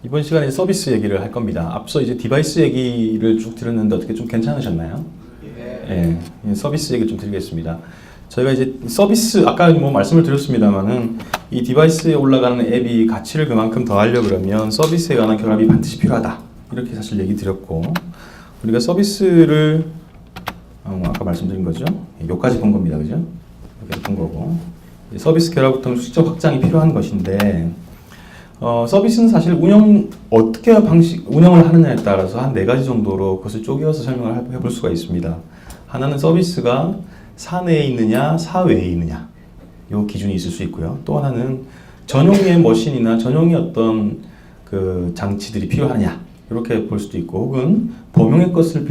이번 시간에 서비스 얘기를 할 겁니다. 앞서 이제 디바이스 얘기를 쭉 들었는데 어떻게 좀 괜찮으셨나요? 예, 서비스 얘기 좀 드리겠습니다. 저희가 이제 서비스, 아까 뭐 말씀을 드렸습니다만은 이 디바이스에 올라가는 앱이 가치를 그만큼 더하려고 그러면 서비스에 관한 결합이 반드시 필요하다. 이렇게 사실 얘기 드렸고, 우리가 서비스를 아까 말씀드린 거죠. 여기까지 본 겁니다. 그죠? 여기까지 본 거고, 서비스 결합부터 수익적 확장이 필요한 것인데, 서비스는 사실 어떻게 운영을 하느냐에 따라서 한 4가지 정도로 그것을 쪼개어서 설명을 해볼 수가 있습니다. 하나는 서비스가 사내에 있느냐, 사외에 있느냐. 요 기준이 있을 수 있고요. 또 하나는 전용의 머신이나 전용의 어떤 그 장치들이 필요하냐. 이렇게 볼 수도 있고, 혹은 범용의 것을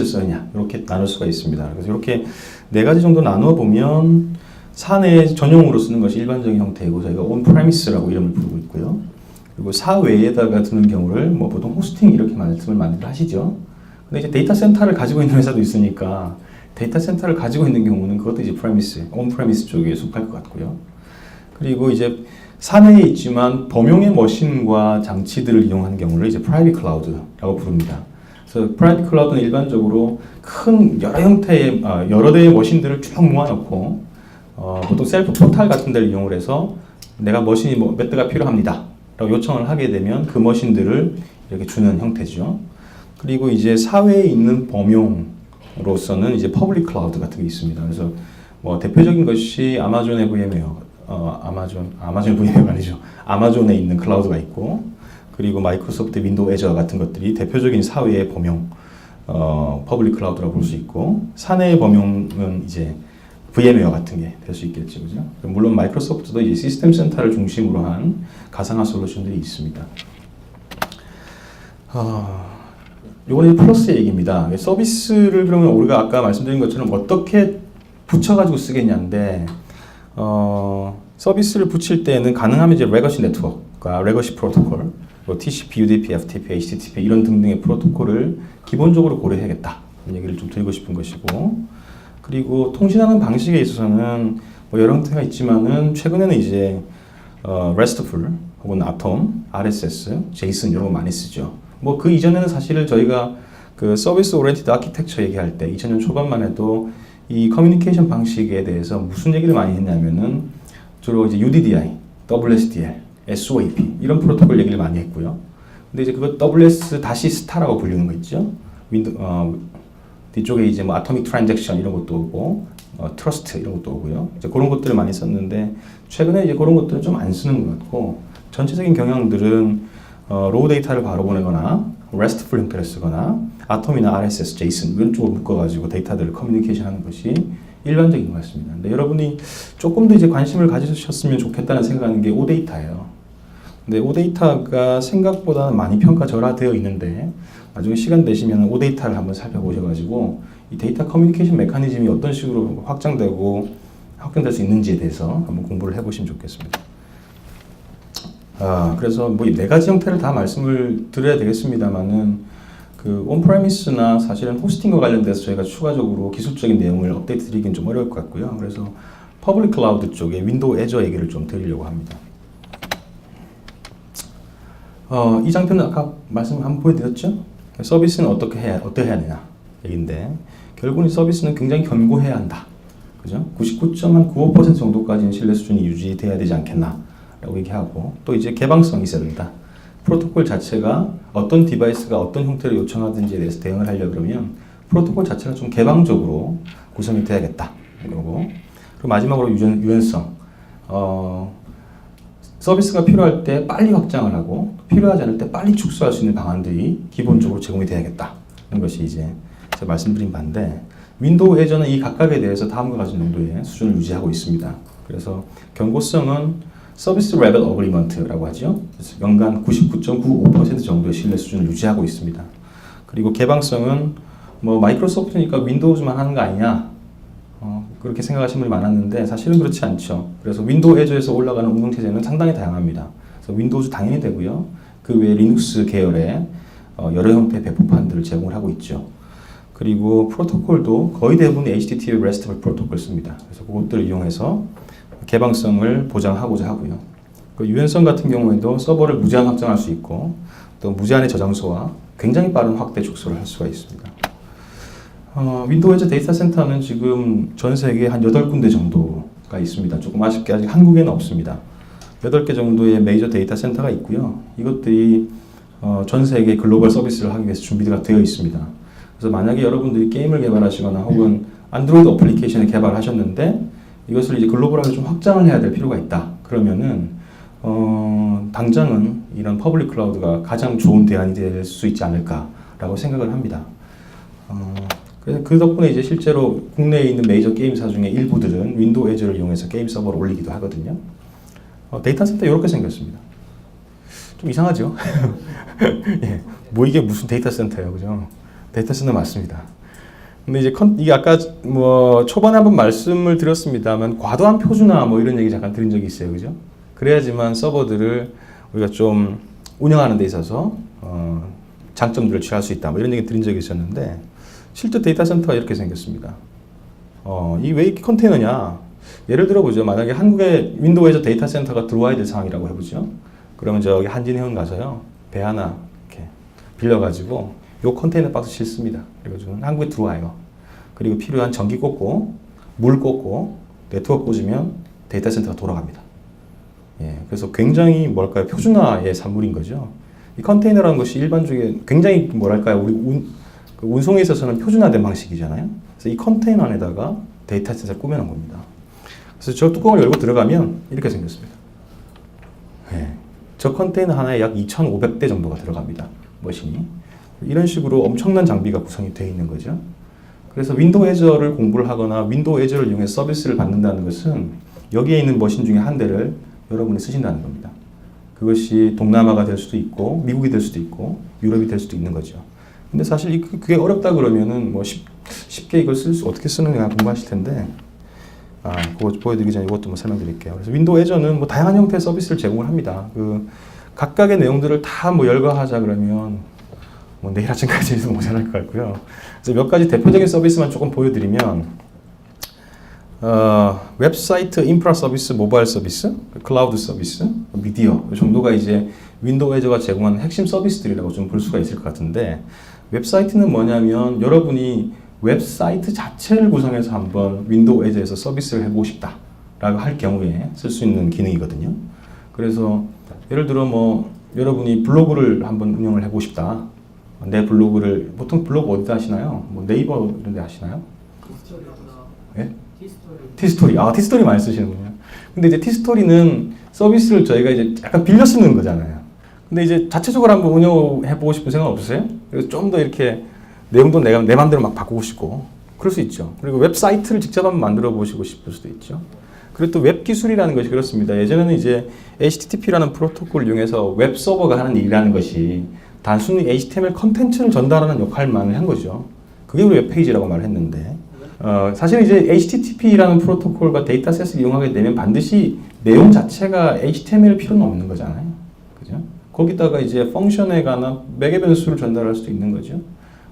쓰느냐. 이렇게 나눌 수가 있습니다. 그래서 이렇게 4가지 정도 나누어 보면 사내 전용으로 쓰는 것이 일반적인 형태이고 저희가 on-premise라고 이름을 부르고 있고요. 그리고 사외에다가 두는 경우를 뭐 보통 호스팅 이렇게 말씀을 많이들 하시죠. 근데 이제 데이터 센터를 가지고 있는 회사도 있으니까 데이터 센터를 가지고 있는 경우는 그것도 이제 프레미스, on-premise 쪽에 속할 것 같고요. 그리고 이제 사내에 있지만 범용의 머신과 장치들을 이용하는 경우를 이제 private cloud라고 부릅니다. 그래서 private cloud는 일반적으로 큰 여러 대의 머신들을 쭉 모아놓고 보통 셀프 포탈 같은 데를 이용을 해서 내가 머신이 몇 대가 필요합니다 라고 요청을 하게 되면 그 머신들을 이렇게 주는 형태죠. 그리고 이제 사회에 있는 범용으로서는 이제 퍼블릭 클라우드 같은 게 있습니다. 그래서 뭐 대표적인 것이 아마존의 VM웨어, 아마존 VM웨어가 아니죠. 아마존에 있는 클라우드가 있고, 그리고 마이크로소프트 윈도우 애저 같은 것들이 대표적인 사회의 범용, 퍼블릭 클라우드라고 볼 수 있고, 사내의 범용은 이제 VM웨어 같은 게 될 수 있겠죠, 그죠? 물론 마이크로소프트도 이제 시스템 센터를 중심으로 한 가상화 솔루션들이 있습니다. 요거는 플러스 얘기입니다. 서비스를 그러면 우리가 아까 말씀드린 것처럼 어떻게 붙여가지고 쓰겠냐인데, 서비스를 붙일 때는 가능하면 이제 레거시 네트워크과 레거시 프로토콜, 뭐 TCP, UDP, FTP, HTTP 이런 등등의 프로토콜을 기본적으로 고려해야겠다. 이런 얘기를 좀 드리고 싶은 것이고, 그리고 통신하는 방식에 있어서는 뭐 여러 형태가 있지만은 최근에는 이제 RESTful 혹은 아톰, RSS, JSON 이런 거 많이 쓰죠. 뭐 그 이전에는 사실은 저희가 그 서비스 오리엔티드 아키텍처 얘기할 때 2000년 초반만 해도 이 커뮤니케이션 방식에 대해서 무슨 얘기를 많이 했냐면은 주로 이제 UDDI, WSDL, SOAP 이런 프로토콜 얘기를 많이 했고요. 근데 이제 그거 WS 다시 스타라고 불리는 거 있죠. 뒤쪽에 이제 뭐 아토믹 트랜잭션 이런 것도 오고, 트러스트 이런 것도 오고요. 이제 그런 것들을 많이 썼는데 최근에 이제 그런 것들은 좀 안 쓰는 것 같고, 전체적인 경향들은 로우 데이터를 바로 보내거나 RESTful 형태를 쓰거나 아톰이나 RSS, JSON 이런 쪽으로 묶어가지고 데이터들을 커뮤니케이션하는 것이 일반적인 것 같습니다. 근데 여러분이 조금 더 이제 관심을 가지셨으면 좋겠다는 생각하는 게 OData예요. 근데 OData가 생각보다는 많이 평가절하되어 있는데 나중에 시간 되시면 OData를 한번 살펴보셔가지고 이 데이터 커뮤니케이션 메커니즘이 어떤 식으로 확장될 수 있는지에 대해서 한번 공부를 해보시면 좋겠습니다. 그래서 뭐 이 4가지 형태를 다 말씀을 드려야 되겠습니다만은 그 온프레미스나 사실은 호스팅과 관련돼서 저희가 추가적으로 기술적인 내용을 업데이트 드리긴 좀 어려울 것 같고요. 그래서 퍼블릭 클라우드 쪽에 윈도우 애저 얘기를 좀 드리려고 합니다. 이 장표는 아까 말씀 한번 보여드렸죠? 서비스는 어떻게 해야 되냐 얘기인데, 결국은 서비스는 굉장히 견고해야 한다. 그죠? 99.95% 정도까지는 신뢰 수준이 유지돼야 되지 않겠나 라고 얘기하고, 또 이제 개방성이 있어야 된다. 프로토콜 자체가 어떤 디바이스가 어떤 형태로 요청하든지에 대해서 대응을 하려고 그러면 프로토콜 자체가 좀 개방적으로 구성이 돼야겠다. 그리고 마지막으로 유연성. 서비스가 필요할 때 빨리 확장을 하고 필요하지 않을 때 빨리 축소할 수 있는 방안들이 기본적으로 제공이 돼야겠다. 이런 것이 이제 제가 말씀드린 바인데, 윈도우 애저는 이 각각에 대해서 다음과 같은 정도의 수준을 유지하고 있습니다. 그래서 견고성은 서비스 레벨 어그리먼트라고 하죠. 그래서 연간 99.95% 정도의 신뢰 수준을 유지하고 있습니다. 그리고 개방성은 뭐 마이크로소프트니까 윈도우즈만 하는 거 아니냐, 그렇게 생각하시는 분이 많았는데 사실은 그렇지 않죠. 그래서 윈도우 애저에서 올라가는 운영체제는 상당히 다양합니다. 그래서 윈도우즈 당연히 되고요. 그 외에 리눅스 계열의 여러 형태의 배포판들을 제공을 하고 있죠. 그리고 프로토콜도 거의 대부분 HTTP RESTful 프로토콜 씁니다. 그래서 그것들을 이용해서 개방성을 보장하고자 하고요. 그 유연성 같은 경우에도 서버를 무제한 확장할 수 있고 또 무제한의 저장소와 굉장히 빠른 확대 축소를 할 수가 있습니다. 윈도우 에저 데이터 센터는 지금 전 세계에 한 8군데 정도가 있습니다. 조금 아쉽게 아직 한국에는 없습니다. 8개 정도의 메이저 데이터 센터가 있고요. 이것들이 전 세계 글로벌 서비스를 하기 위해서 준비가 되어 있습니다. 그래서 만약에 여러분들이 게임을 개발하시거나 혹은 안드로이드 어플리케이션을 개발하셨는데 이것을 이제 글로벌하게 좀 확장을 해야 될 필요가 있다. 그러면은 당장은 이런 퍼블릭 클라우드가 가장 좋은 대안이 될 수 있지 않을까라고 생각을 합니다. 그래서 그 덕분에 이제 실제로 국내에 있는 메이저 게임사 중에 일부들은 윈도우 에저를 이용해서 게임 서버를 올리기도 하거든요. 데이터 센터 이렇게 생겼습니다. 좀 이상하죠? 예, 뭐 이게 무슨 데이터 센터예요, 그죠? 데이터 센터 맞습니다. 근데 이제 이게 아까 뭐 초반에 한번 말씀을 드렸습니다만 과도한 표준화 뭐 이런 얘기 잠깐 드린 적이 있어요, 그죠? 그래야지만 서버들을 우리가 좀 운영하는 데 있어서 장점들을 취할 수 있다, 뭐 이런 얘기 드린 적이 있었는데 실제 데이터 센터가 이렇게 생겼습니다. 이 왜 이렇게 컨테이너냐? 예를 들어 보죠. 만약에 한국에 윈도우에서 데이터 센터가 들어와야 될 상황이라고 해보죠. 그러면 저기 한진해운 가서요, 배 하나 이렇게 빌려가지고 요 컨테이너 박스 싣습니다. 그래가지고 한국에 들어와요. 그리고 필요한 전기 꽂고 물 꽂고 네트워크 꽂으면 데이터 센터가 돌아갑니다. 예, 그래서 굉장히 뭐랄까요, 표준화의 산물인 거죠. 이 컨테이너라는 것이 일반적인 굉장히 뭐랄까요, 우리 운송에 있어서는 표준화된 방식이잖아요. 그래서 이 컨테이너 안에다가 데이터 센터를 꾸며놓은 겁니다. 그래서 저 뚜껑을 열고 들어가면 이렇게 생겼습니다. 예, 저 컨테이너 하나에 약 2,500대 정도가 들어갑니다. 머신이. 이런 식으로 엄청난 장비가 구성이 되어 있는 거죠. 그래서 윈도우 에저를 공부를 하거나 윈도우 에저를 이용해서 서비스를 받는다는 것은 여기에 있는 머신 중에 한 대를 여러분이 쓰신다는 겁니다. 그것이 동남아가 될 수도 있고 미국이 될 수도 있고 유럽이 될 수도 있는 거죠. 근데 사실 그게 어렵다 그러면은 뭐 쉽게 이걸 어떻게 쓰느냐 궁금하실 텐데, 그거 보여드리기 전에 이것도 뭐 설명드릴게요. 그래서 윈도우 에저는 뭐 다양한 형태의 서비스를 제공을 합니다. 그 각각의 내용들을 다 뭐 열거하자 그러면 뭐 내일 아침까지도 모자랄 것 같고요. 그래서 몇 가지 대표적인 서비스만 조금 보여드리면, 웹사이트 인프라 서비스, 모바일 서비스, 클라우드 서비스, 미디어 이 정도가 이제 윈도우 에저가 제공하는 핵심 서비스들이라고 좀 볼 수가 있을 것 같은데, 웹사이트는 뭐냐면 여러분이 웹사이트 자체를 구성해서 한번 윈도우 에저에서 서비스를 해보고 싶다라고 할 경우에 쓸 수 있는 기능이거든요. 그래서 예를 들어 뭐 여러분이 블로그를 한번 운영을 해보고 싶다. 내 블로그를 보통 블로그 어디다 하시나요? 뭐 네이버 이런 데 하시나요? 예? 티스토리. 티스토리 많이 쓰시는군요. 근데 이제 티스토리는 서비스를 저희가 이제 약간 빌려 쓰는 거잖아요. 근데 이제 자체적으로 한번 운영해보고 싶은 생각 없으세요? 그래서 좀 더 이렇게 내용도 내 맘대로 막 바꾸고 싶고 그럴 수 있죠. 그리고 웹사이트를 직접 한번 만들어 보시고 싶을 수도 있죠. 그리고 또 웹 기술이라는 것이 그렇습니다. 예전에는 이제 HTTP라는 프로토콜을 이용해서 웹 서버가 하는 일이라는 것이 단순히 HTML 컨텐츠를 전달하는 역할만 한 거죠. 그게 우리 웹페이지라고 말을 했는데, 사실 이제 HTTP라는 프로토콜과 데이터셋을 이용하게 되면 반드시 내용 자체가 HTML 필요는 없는 거잖아요. 그죠? 거기다가 이제 펑션에 관한 매개 변수를 전달할 수도 있는 거죠.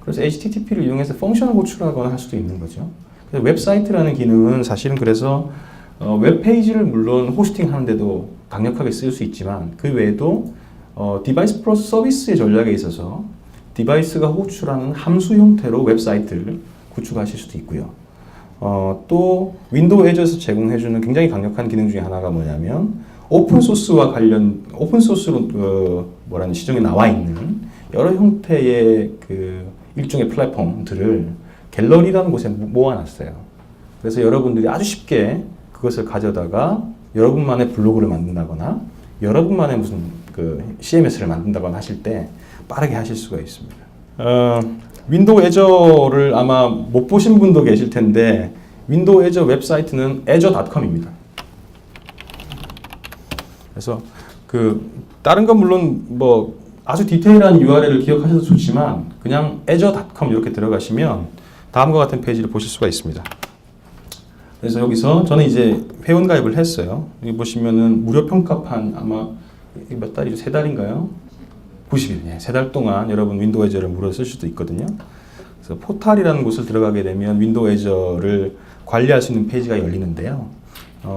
그래서 HTTP를 이용해서 펑션을 호출하거나 할 수도 있는 거죠. 그래서 웹사이트라는 기능은 사실은 그래서 웹페이지를 물론 호스팅 하는데도 강력하게 쓸 수 있지만 그 외에도 디바이스 플러스 서비스의 전략에 있어서 디바이스가 호출하는 함수 형태로 웹사이트를 구축하실 수도 있고요. 또 윈도우 에저에서 제공해주는 굉장히 강력한 기능 중에 하나가 뭐냐면 오픈소스와 관련 오픈소스로 시중에 나와 있는 여러 형태의 그 일종의 플랫폼들을 갤러리라는 곳에 모아놨어요. 그래서 여러분들이 아주 쉽게 그것을 가져다가 여러분만의 블로그를 만든다거나 여러분만의 무슨 그 CMS를 만든다거나 하실 때 빠르게 하실 수가 있습니다. 윈도우 에저를 아마 못 보신 분도 계실 텐데 윈도우 에저 웹사이트는 azure.com입니다. 그래서 그 다른 건 물론 뭐 아주 디테일한 URL을 기억하셔도 좋지만 그냥 azure.com 이렇게 들어가시면 다음과 같은 페이지를 보실 수가 있습니다. 그래서 여기서 저는 이제 회원 가입을 했어요. 여기 보시면은 무료 평가판 아마 몇 달이죠? 3달인가요? 90일. 예, 3달 동안 여러분 윈도우 에저를 무료로 쓸 수도 있거든요. 그래서 포탈이라는 곳을 들어가게 되면 윈도우 에저를 관리할 수 있는 페이지가 열리는데요.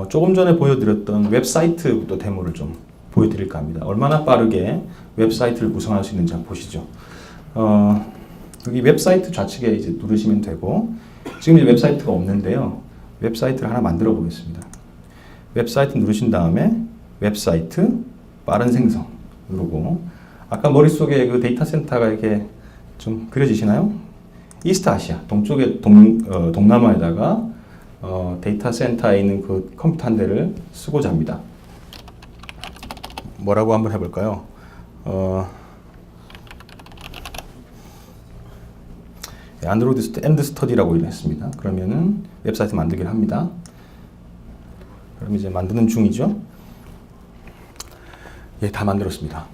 조금 전에 보여드렸던 웹사이트부터 데모를 좀 보여드릴까 합니다. 얼마나 빠르게 웹사이트를 구성할 수 있는지 한번 보시죠. 여기 웹사이트 좌측에 이제 누르시면 되고, 지금 이제 웹사이트가 없는데요. 웹사이트를 하나 만들어 보겠습니다. 웹사이트 누르신 다음에 웹사이트 빠른 생성 누르고, 아까 머릿속에 그 데이터 센터가 이렇게 좀 그려지시나요? 이스트 아시아, 동쪽에 동남아에다가 데이터 센터에 있는 그 컴퓨터 한 대를 쓰고자 합니다. 뭐라고 한번 해볼까요? 안드로이드 엔드 스터디라고 했습니다. 그러면은 웹사이트 만들기를 합니다. 그럼 이제 만드는 중이죠. 예, 다 만들었습니다.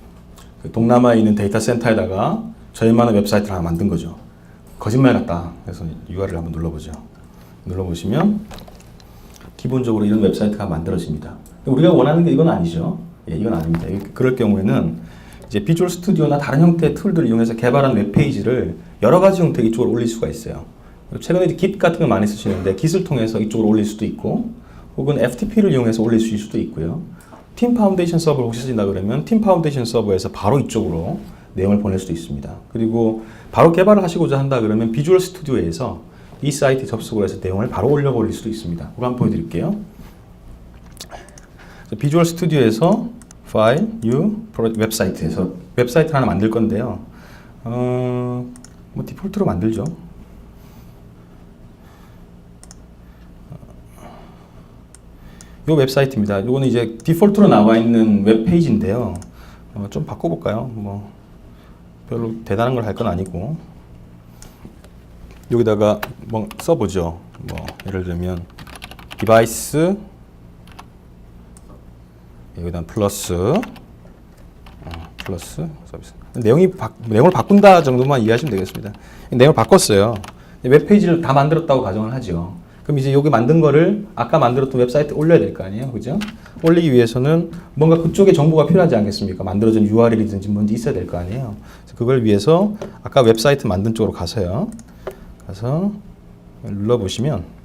동남아에 있는 데이터 센터에다가 저희만의 웹사이트를 하나 만든 거죠. 거짓말 같다. 그래서 URL을 한번 눌러보죠. 눌러보시면 기본적으로 이런 웹사이트가 만들어집니다. 우리가 원하는 게 이건 아니죠. 예, 이건 아닙니다. 그럴 경우에는 이제 비주얼 스튜디오나 다른 형태의 툴들을 이용해서 개발한 웹페이지를 여러 가지 형태 이쪽으로 올릴 수가 있어요. 최근에 이제 Git 같은 거 많이 쓰시는데 Git을 통해서 이쪽으로 올릴 수도 있고, 혹은 FTP를 이용해서 올릴 수도 있고요. 팀 파운데이션 서버를 혹시 쓰신다 그러면 팀 파운데이션 서버에서 바로 이쪽으로 내용을 보낼 수도 있습니다. 그리고 바로 개발을 하시고자 한다 그러면 비주얼 스튜디오에서 이 사이트에 접속을 해서 내용을 바로 올려버릴 수도 있습니다. 그거 한번 보여드릴게요. 비주얼 스튜디오에서 파일, 뉴, 웹사이트에서 웹사이트 하나 만들 건데요. 뭐 디폴트로 만들죠. 이 웹사이트입니다. 이거는 이제 디폴트로 나와 있는 웹페이지인데요. 좀 바꿔볼까요? 뭐 별로 대단한 걸 할 건 아니고, 여기다가 뭐 써보죠. 뭐 예를 들면 디바이스, 여기다 플러스 서비스. 내용을 바꾼다 정도만 이해하시면 되겠습니다. 내용을 바꿨어요. 웹페이지를 다 만들었다고 가정을 하죠. 그럼 이제 여기 만든 거를 아까 만들었던 웹사이트에 올려야 될 거 아니에요, 그죠? 올리기 위해서는 뭔가 그쪽에 정보가 필요하지 않겠습니까? 만들어진 URL이든지 뭔지 있어야 될 거 아니에요. 그래서 그걸 위해서 아까 웹사이트 만든 쪽으로 가서요. 가서 눌러보시면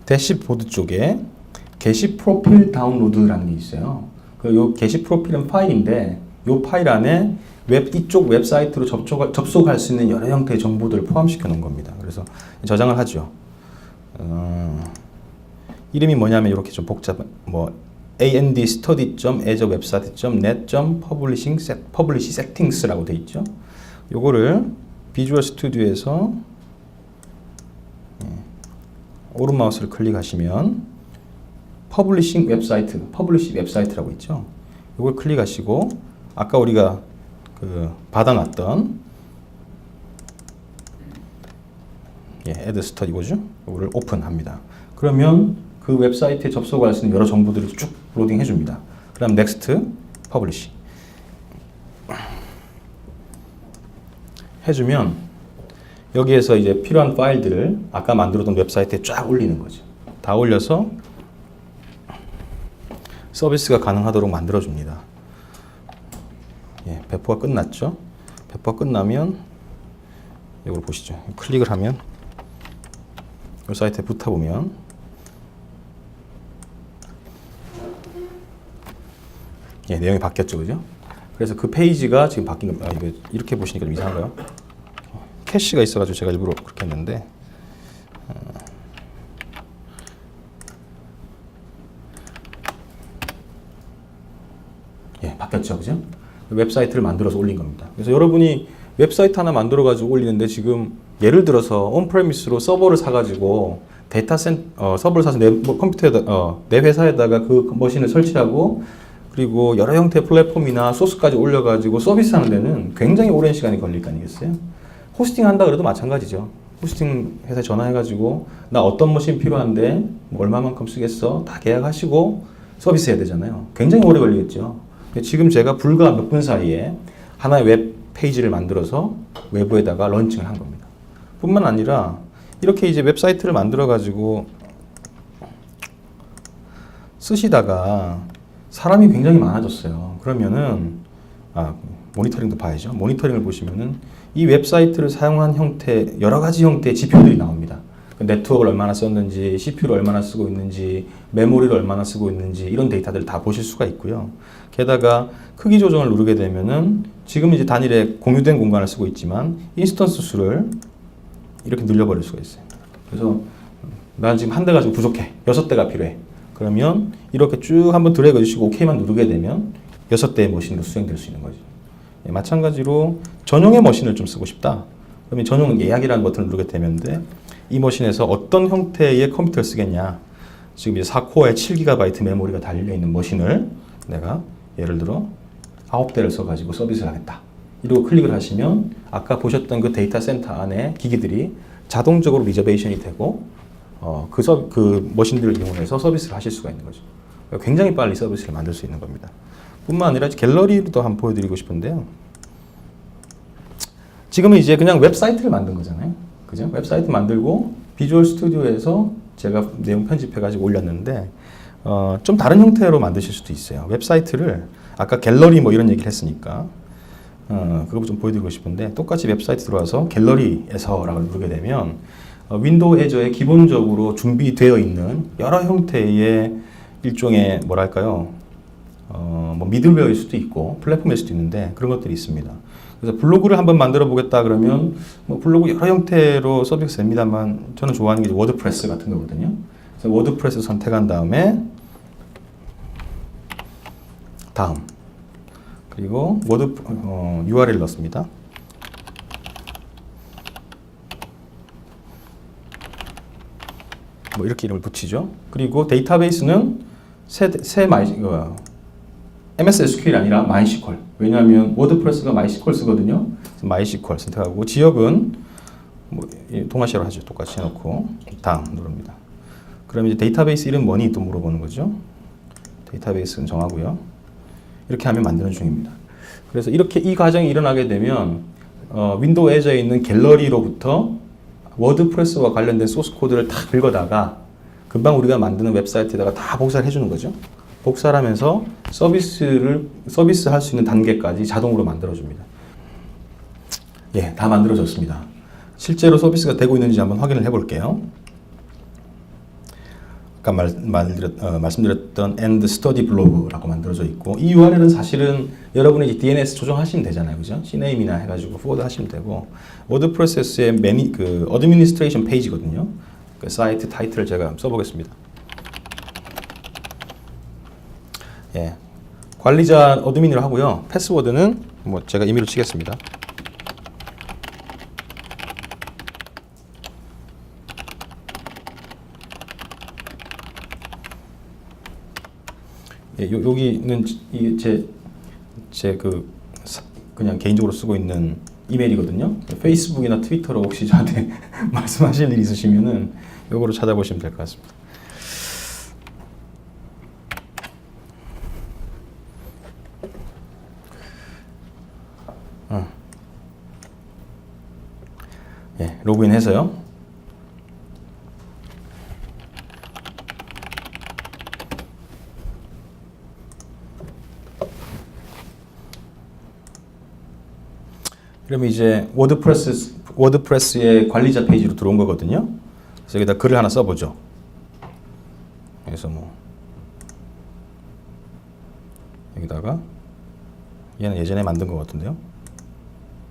대시보드 쪽에 게시 프로필 다운로드라는 게 있어요. 요 게시 프로필은 파일인데 이 파일 안에 이쪽 웹사이트로 접속할 수 있는 여러 형태의 정보들을 포함시켜 놓은 겁니다. 그래서 저장을 하죠. 이름이 뭐냐면 이렇게 좀 복잡한 andstudy.azureWebsite.net.publish.settings라고 돼 있죠. 요거를 비주얼 스튜디오에서 오른 마우스를 클릭하시면 퍼블리싱 웹사이트, 퍼블리시 웹사이트라고 있죠. 이걸 클릭하시고 아까 우리가 받아놨던 add study 뭐죠? 이거를 오픈합니다. 그러면 그 웹사이트에 접속할 수 있는 여러 정보들을 쭉 로딩 해줍니다. 그다음 next, publish 해주면 여기에서 이제 필요한 파일들을 아까 만들었던 웹사이트에 쫙 올리는 거죠. 다 올려서 서비스가 가능하도록 만들어줍니다. 예, 배포가 끝났죠. 배포가 끝나면 이걸 보시죠. 클릭을 하면 이 사이트에 붙어보면 예, 내용이 바뀌었죠, 그죠? 그래서 그 페이지가 지금 바뀐 겁니다. 이거 이렇게 보시니까 좀 이상한가요? 캐시가 있어가지고 제가 일부러 그렇게 했는데 예, 바뀌었죠, 그죠? 웹사이트를 만들어서 올린 겁니다. 그래서 여러분이 웹사이트 하나 만들어가지고 올리는데 지금 예를 들어서 온프레미스로 서버를 사가지고 서버를 사서 내 컴퓨터에다 내 회사에다가 그 머신을 설치하고 그리고 여러 형태의 플랫폼이나 소스까지 올려가지고 서비스하는 데는 굉장히 오랜 시간이 걸릴 거 아니겠어요? 호스팅 한다 그래도 마찬가지죠. 호스팅 회사에 전화해가지고 나 어떤 머신 필요한데 뭐 얼마만큼 쓰겠어? 다 계약하시고 서비스해야 되잖아요. 굉장히 오래 걸리겠죠. 지금 제가 불과 몇 분 사이에 하나의 웹 페이지를 만들어서 외부에다가 런칭을 한 겁니다. 뿐만 아니라 이렇게 이제 웹사이트를 만들어 가지고 쓰시다가 사람이 굉장히 많아졌어요. 그러면은 모니터링도 봐야죠. 모니터링을 보시면은 이 웹사이트를 사용한 형태, 여러 가지 형태의 지표들이 나옵니다. 네트워크를 얼마나 썼는지, CPU를 얼마나 쓰고 있는지, 메모리를 얼마나 쓰고 있는지 이런 데이터들을 다 보실 수가 있고요. 게다가 크기 조정을 누르게 되면은 지금 이제 단일에 공유된 공간을 쓰고 있지만 인스턴스 수를 이렇게 늘려버릴 수가 있어요. 그래서 난 지금 한 대가 지금 부족해. 6대가 필요해. 그러면 이렇게 쭉 한번 드래그 해주시고 OK만 누르게 되면 6대의 머신으로 수행될 수 있는 거죠. 예, 마찬가지로 전용의 머신을 좀 쓰고 싶다. 그러면 전용 예약이라는 버튼을 누르게 되는데 이 머신에서 어떤 형태의 컴퓨터를 쓰겠냐. 지금 이제 4코어에 7GB 메모리가 달려있는 머신을 내가 예를 들어 9대를 써가지고 서비스를 하겠다. 이러고 클릭을 하시면 아까 보셨던 그 데이터 센터 안에 기기들이 자동적으로 리저베이션이 되고 그 머신들을 이용해서 서비스를 하실 수가 있는 거죠. 굉장히 빨리 서비스를 만들 수 있는 겁니다. 뿐만 아니라 갤러리도 한번 보여드리고 싶은데요. 지금은 이제 그냥 웹사이트를 만든 거잖아요. 그죠? 웹사이트 만들고 비주얼 스튜디오에서 제가 내용 편집해가지고 올렸는데 좀 다른 형태로 만드실 수도 있어요. 웹사이트를 아까 갤러리 뭐 이런 얘기를 했으니까 그거 좀 보여드리고 싶은데 똑같이 웹사이트 들어와서 갤러리에서라고 누르게 되면 윈도우 애저에 기본적으로 준비되어 있는 여러 형태의 일종의 뭐랄까요 뭐 미들웨어일 수도 있고 플랫폼일 수도 있는데 그런 것들이 있습니다. 그래서 블로그를 한번 만들어 보겠다 그러면 뭐 블로그 여러 형태로 서비스 됩니다만 저는 좋아하는 게 워드프레스 같은 거거든요. 그래서 워드프레스 선택한 다음에 다음 그리고 URL 넣습니다. 뭐 이렇게 이름을 붙이죠. 그리고 데이터베이스는 MS SQL이 아니라 MySQL. 왜냐하면 워드프레스가 MySQL 쓰거든요. MySQL 선택하고 지역은 뭐 동아시아로 하죠. 똑같이 해놓고 다음 누릅니다. 그럼 이제 데이터베이스 이름 뭐니 또 물어보는 거죠. 데이터베이스는 정하고요. 이렇게 하면 만드는 중입니다. 그래서 이렇게 이 과정이 일어나게 되면 윈도우 애저에 있는 갤러리로부터 워드프레스와 관련된 소스 코드를 다 긁어다가 금방 우리가 만드는 웹사이트에다가 다 복사를 해주는 거죠. 복사를 하면서 서비스할 수 있는 단계까지 자동으로 만들어줍니다. 예, 다 만들어졌습니다. 실제로 서비스가 되고 있는지 한번 확인을 해볼게요. 아까 말씀드렸던 end study blog라고 만들어져 있고 이 URL은 사실은 여러분이 이제 DNS 조정하시면 되잖아요, 그죠? CNAME나 해가지고 포워드 하시면 되고 워드프레스의 그 어드미니스트레이션 페이지거든요. 그 사이트 타이틀을 제가 써보겠습니다. 예, 관리자 어드민으로 하고요. 패스워드는 뭐 제가 임의로 치겠습니다. 예, 여기는 제 그냥 개인적으로 쓰고 있는 이메일이거든요. 페이스북이나 트위터로 혹시 저한테 말씀하실 일 있으시면은 요거로 찾아보시면 될 것 같습니다. 예, 로그인해서요. 그러면 이제 워드프레스의 관리자 페이지로 들어온 거거든요. 그래서 여기다 글을 하나 써보죠. 그래서 뭐 여기다가 얘는 예전에 만든 것 같은데요.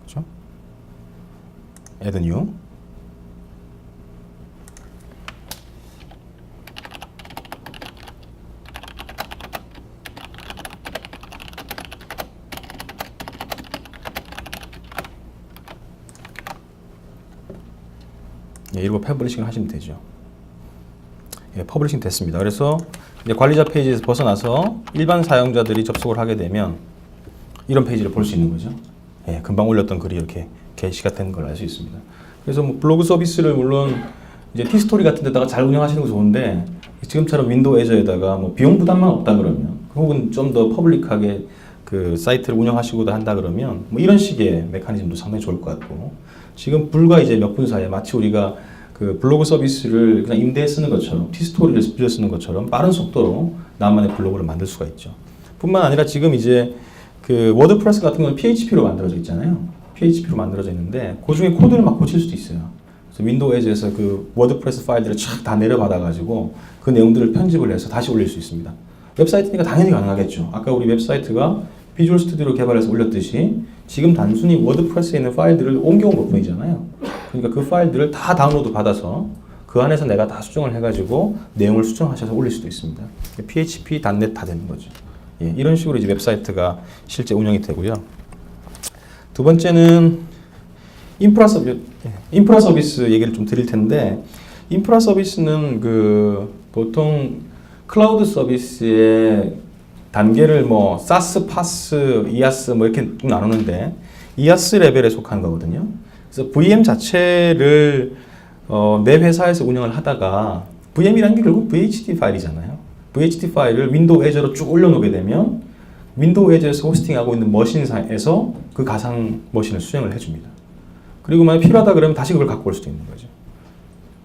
그렇죠? add new. 예, 이러고 퍼블리싱을 하시면 되죠. 예, 퍼블리싱 됐습니다. 그래서 이제 관리자 페이지에서 벗어나서 일반 사용자들이 접속을 하게 되면 이런 페이지를 볼 수 있는 거죠. 예, 금방 올렸던 글이 이렇게 게시가 된 걸 알 수 있습니다. 그래서 뭐 블로그 서비스를 물론 이제 티스토리 같은 데다가 잘 운영하시는 거 좋은데 지금처럼 윈도우 애저에다가 뭐 비용 부담만 없다 그러면 혹은 좀 더 퍼블릭하게 그 사이트를 운영하시고도 한다 그러면 뭐 이런 식의 메커니즘도 상당히 좋을 것 같고 지금 불과 이제 몇 분 사이에 마치 우리가 그 블로그 서비스를 그냥 임대해 쓰는 것처럼 티스토리를 빌려 쓰는 것처럼 빠른 속도로 나만의 블로그를 만들 수가 있죠. 뿐만 아니라 지금 이제 그 워드프레스 같은 건 PHP로 만들어져 있잖아요. PHP로 만들어져 있는데 그 중에 코드를 막 고칠 수도 있어요. 그래서 윈도우 에즈에서 그 워드프레스 파일들을 쫙 다 내려받아가지고 그 내용들을 편집을 해서 다시 올릴 수 있습니다. 웹사이트니까 당연히 가능하겠죠. 아까 우리 웹사이트가 비주얼 스튜디오로 개발해서 올렸듯이 지금 단순히 워드프레스에 있는 파일들을 옮겨온 것뿐이잖아요. 그러니까 그 파일들을 다 다운로드 받아서 그 안에서 내가 다 수정을 해가지고 내용을 수정하셔서 올릴 수도 있습니다. PHP, .NET 다 되는 거죠. 예, 이런 식으로 이제 웹사이트가 실제 운영이 되고요. 두 번째는 인프라 서비스 얘기를 좀 드릴 텐데, 인프라 서비스는 그 보통 클라우드 서비스의 단계를 뭐 사스, 파스, 이아스 뭐 이렇게 좀 나누는데 이아스 레벨에 속한 거거든요. 그래서 VM 자체를 내 회사에서 운영을 하다가 VM이라는 게 결국 VHD 파일이잖아요. VHD 파일을 윈도우 에저로 쭉 올려놓게 되면 윈도우 에저에서 호스팅하고 있는 머신에서 그 가상 머신을 수행을 해줍니다. 그리고 만약 필요하다 그러면 다시 그걸 갖고 올 수도 있는 거죠.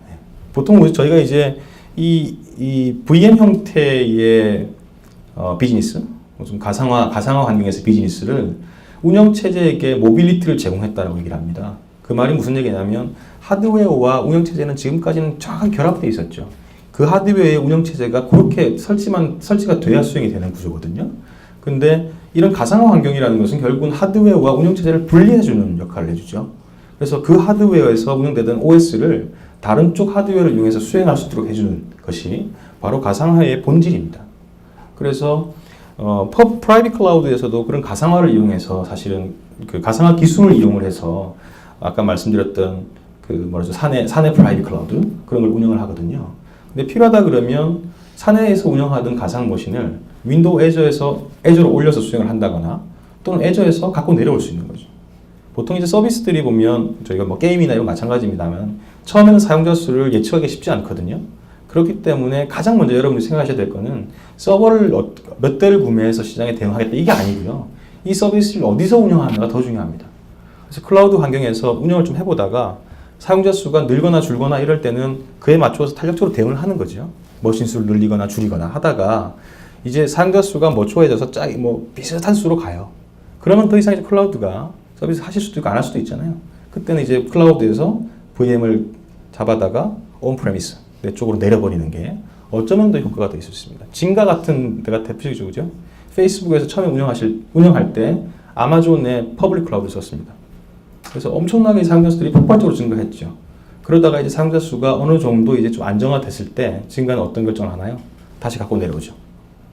네. 보통 저희가 이제 이 VM 형태의 비즈니스, 좀 가상화 환경에서 비즈니스를 운영체제에게 모빌리티를 제공했다라고 얘기를 합니다. 그 말이 무슨 얘기냐면 하드웨어와 운영체제는 지금까지는 정확하게 결합되어 있었죠. 그 하드웨어의 운영체제가 그렇게 설치가 돼야 수행이 되는 구조거든요. 근데 이런 가상화 환경이라는 것은 결국은 하드웨어와 운영체제를 분리해주는 역할을 해주죠. 그래서 그 하드웨어에서 운영되던 OS를 다른 쪽 하드웨어를 이용해서 수행할 수 있도록 해주는 것이 바로 가상화의 본질입니다. 그래서 프라이빗 클라우드에서도 그런 가상화를 이용해서 사실은 그 가상화 기술을 이용을 해서 아까 말씀드렸던 그 뭐라죠, 사내 프라이빗 클라우드 그런 걸 운영을 하거든요. 근데 필요하다 그러면 사내에서 운영하던 가상 머신을 윈도우 에저로 올려서 수행을 한다거나 또는 에저에서 갖고 내려올 수 있는 거죠. 보통 이제 서비스들이 보면 저희가 뭐 게임이나 이런 마찬가지입니다만 처음에는 사용자 수를 예측하기 쉽지 않거든요. 그렇기 때문에 가장 먼저 여러분이 생각하셔야 될 거는 서버를 몇 대를 구매해서 시장에 대응하겠다 이게 아니고요. 이 서비스를 어디서 운영하느냐가 더 중요합니다. 그래서 클라우드 환경에서 운영을 좀 해보다가 사용자 수가 늘거나 줄거나 이럴 때는 그에 맞춰서 탄력적으로 대응을 하는 거죠. 머신 수를 늘리거나 줄이거나 하다가 이제 사용자 수가 뭐 초해져서 비슷한 수로 가요. 그러면 더 이상 이제 클라우드가 서비스 하실 수도 있고 안 할 수도 있잖아요. 그때는 이제 클라우드에서 VM을 잡아다가 온프레미스 내 쪽으로 내려버리는 게 어쩌면 더 효과가 더 있을 수 있습니다. 진가 같은 데가 대표적이죠, 그죠? 페이스북에서 처음에 운영할 때 아마존의 퍼블릭 클라우드를 썼습니다. 그래서 엄청나게 사용자 수들이 폭발적으로 증가했죠. 그러다가 이제 사용자 수가 어느 정도 이제 좀 안정화됐을 때 증가는 어떤 결정을 하나요? 다시 갖고 내려오죠.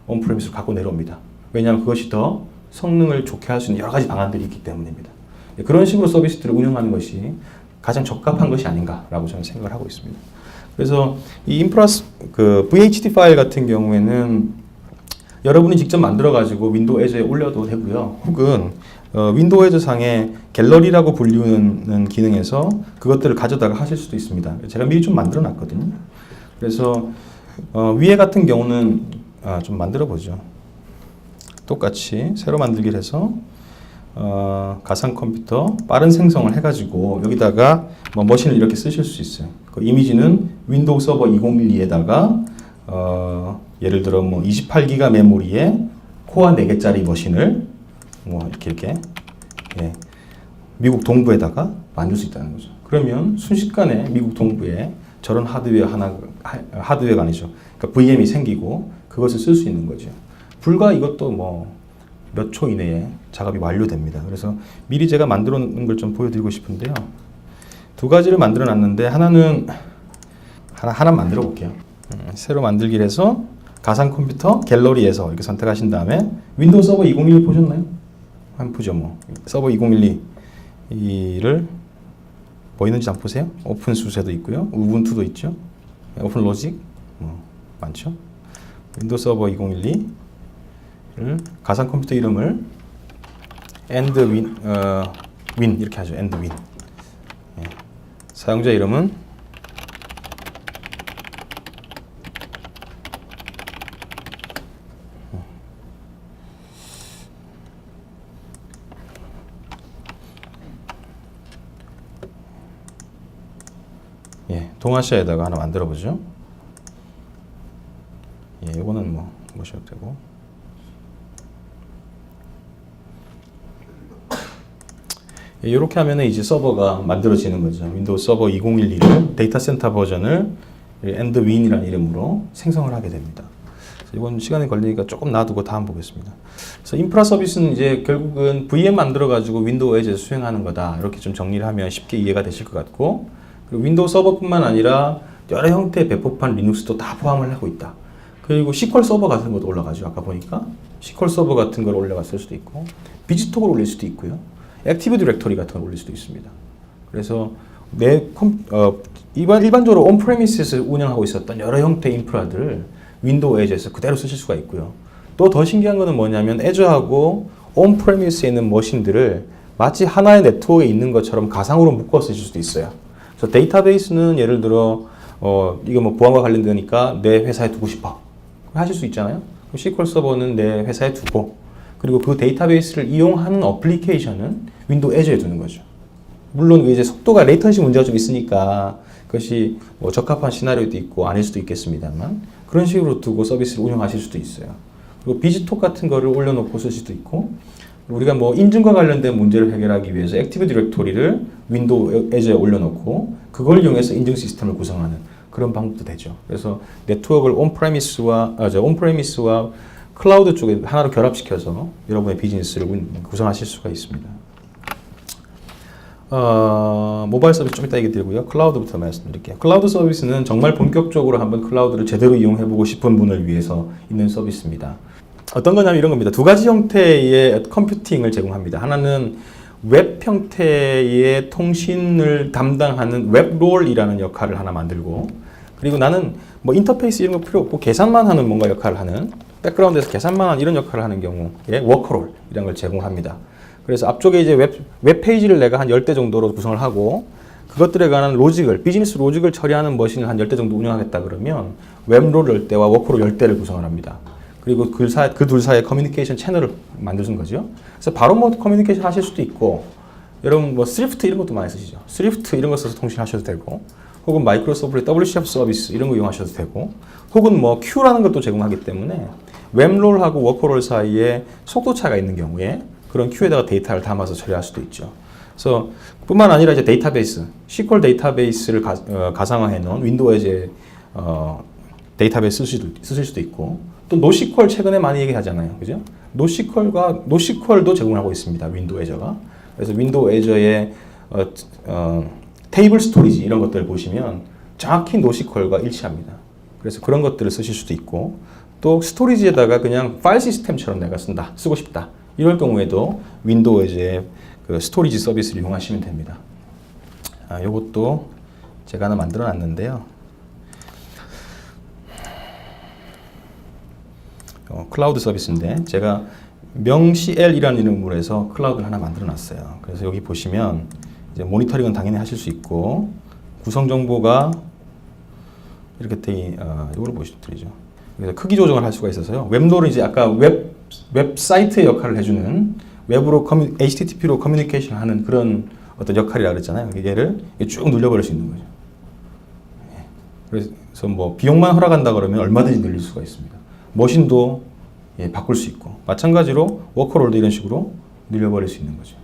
온프레미스로 갖고 내려옵니다. 왜냐하면 그것이 더 성능을 좋게 할 수 있는 여러 가지 방안들이 있기 때문입니다. 그런 식으로 서비스들을 운영하는 것이 가장 적합한 것이 아닌가라고 저는 생각을 하고 있습니다. 그래서 이 VHD 파일 같은 경우에는 여러분이 직접 만들어가지고 윈도우 에저에 올려도 되고요. 혹은 윈도우 에저 상에 갤러리라고 불리는 기능에서 그것들을 가져다가 하실 수도 있습니다. 제가 미리 좀 만들어 놨거든요. 그래서 위에 같은 경우는 좀 만들어 보죠. 똑같이 새로 만들기를 해서 가상 컴퓨터 빠른 생성을 해가지고 여기다가 머신을 이렇게 쓰실 수 있어요. 그 이미지는 윈도우 서버 2012에다가 예를 들어 28기가 메모리에 코어 4개짜리 머신을 이렇게 미국 동부에다가 만들 수 있다는 거죠. 그러면 순식간에 미국 동부에 저런 하드웨어가 아니죠. 그러니까 VM이 생기고 그것을 쓸 수 있는 거죠. 불과 이것도 몇 초 이내에 작업이 완료됩니다. 그래서 미리 제가 만들어 놓은 걸 좀 보여드리고 싶은데요. 두 가지를 만들어 놨는데 하나 만들어 볼게요. 새로 만들기를 해서 가상 컴퓨터 갤러리에서 이렇게 선택하신 다음에 윈도우 서버 2012 보셨나요? 한번 보죠. 서버 2012를 보이는지 한번 보세요. 오픈수세도 있고요. 우분투도 있죠. 오픈 로직 많죠. 윈도우 서버 2012를 가상 컴퓨터 이름을 win 이렇게 하죠. win. 사용자 이름은 동아시아에다가 하나 만들어 보죠. 이거는 보셔도 되고. 이렇게 하면은 이제 서버가 만들어지는 거죠. 윈도우 서버 2012를 데이터 센터 버전을 endwin이라는 이름으로 생성을 하게 됩니다. 이건 시간이 걸리니까 조금 놔두고 다음 보겠습니다. 그래서 인프라 서비스는 이제 결국은 VM 만들어 가지고 윈도우 에즈에서 수행하는 거다. 이렇게 좀 정리를 하면 쉽게 이해가 되실 것 같고, 그리고 윈도우 서버뿐만 아니라 여러 형태의 배포판 리눅스도 다 포함을 하고 있다. 그리고 SQL 서버 같은 것도 올라가죠. 아까 보니까 SQL 서버 같은 걸 올려갔을 수도 있고, 비지톡을 올릴 수도 있고요. 액티브 디렉토리 같은 걸 올릴 수도 있습니다. 그래서 일반적으로 온프레미스에서 운영하고 있었던 여러 형태의 인프라들을 윈도우 에즈에서 그대로 쓰실 수가 있고요. 또 더 신기한 거는 뭐냐면 애저하고 온프레미스에 있는 머신들을 마치 하나의 네트워크에 있는 것처럼 가상으로 묶어 쓰실 수도 있어요. 그래서 데이터베이스는 예를 들어 이거 뭐 보안과 관련되니까 내 회사에 두고 싶어 하실 수 있잖아요. SQL 서버는 내 회사에 두고, 그리고 그 데이터베이스를 이용하는 어플리케이션은 윈도우 에저에 두는 거죠. 물론 이제 속도가 레이턴시 문제가 좀 있으니까 그것이 뭐 적합한 시나리오도 있고 아닐 수도 있겠습니다만, 그런 식으로 두고 서비스를 운영하실 수도 있어요. 그리고 비지톡 같은 거를 올려놓고 쓸 수도 있고, 우리가 뭐 인증과 관련된 문제를 해결하기 위해서 액티브 디렉토리를 윈도우 에저에 올려놓고 그걸 이용해서 인증 시스템을 구성하는 그런 방법도 되죠. 그래서 네트워크를 온프레미스와 클라우드 쪽에 하나로 결합시켜서 여러분의 비즈니스를 구성하실 수가 있습니다. 모바일 서비스 좀 이따 얘기 드리고요. 클라우드부터 말씀드릴게요. 클라우드 서비스는 정말 본격적으로 한번 클라우드를 제대로 이용해보고 싶은 분을 위해서 있는 서비스입니다. 어떤 거냐면 이런 겁니다. 두 가지 형태의 컴퓨팅을 제공합니다. 하나는 웹 형태의 통신을 담당하는 웹롤이라는 역할을 하나 만들고, 그리고 나는 뭐 인터페이스 이런 거 필요 없고 계산만 하는 뭔가 역할을 하는, 백그라운드에서 계산만 하는 이런 역할을 하는 경우에 워커롤 이런 걸 제공합니다. 그래서 앞쪽에 이제 웹 페이지를 내가 한 10대 정도로 구성을 하고, 그것들에 관한 로직을, 비즈니스 로직을 처리하는 머신을 한 10대 정도 운영하겠다 그러면 웹롤 10대와 워커롤 10대를 구성을 합니다. 그리고 그 둘 사이의 커뮤니케이션 채널을 만드는 거죠. 그래서 바로 뭐 커뮤니케이션 하실 수도 있고, 여러분 뭐 스위프트 이런 것도 많이 쓰시죠. 스위프트 이런 거 써서 통신하셔도 되고, 혹은 마이크로소프트의 WCF 서비스 이런 거 이용하셔도 되고, 혹은 뭐 Q라는 것도 제공하기 때문에 웹롤하고 워커롤 사이에 속도 차가 있는 경우에 그런 Q에다가 데이터를 담아서 처리할 수도 있죠. 그래서 뿐만 아니라 이제 데이터베이스, SQL 데이터베이스를 가상화해 놓은 윈도우에 데이터베이스 쓰실 수도 있고, 또 노시퀄 최근에 많이 얘기하잖아요. 그죠? 노시퀄도 제공하고 있습니다. 윈도우 에저가. 그래서 윈도우 에저의 테이블 스토리지 이런 것들을 보시면 정확히 노시퀄과 일치합니다. 그래서 그런 것들을 쓰실 수도 있고, 또 스토리지에다가 그냥 파일 시스템처럼 내가 쓰고 싶다. 이럴 경우에도 윈도우 에저의 그 스토리지 서비스를 이용하시면 됩니다. 요것도 제가 하나 만들어 놨는데요. 클라우드 서비스인데 제가 명CL이라는 이름으로 해서 클라우드를 하나 만들어 놨어요. 그래서 여기 보시면 이제 모니터링은 당연히 하실 수 있고, 구성 정보가 이렇게 이걸 보시드리죠. 그래서 크기 조정을 할 수가 있어서요. 웹롤은 이제 아까 웹사이트의 역할을 해주는, 웹으로 HTTP로 커뮤니케이션 하는 그런 어떤 역할이라 그랬잖아요. 얘를 쭉 눌려버릴 수 있는 거죠. 그래서 뭐 비용만 허락한다 그러면 얼마든지 늘릴 수가 있습니다. 머신도 바꿀 수 있고, 마찬가지로 워커롤도 이런 식으로 늘려버릴 수 있는 거죠.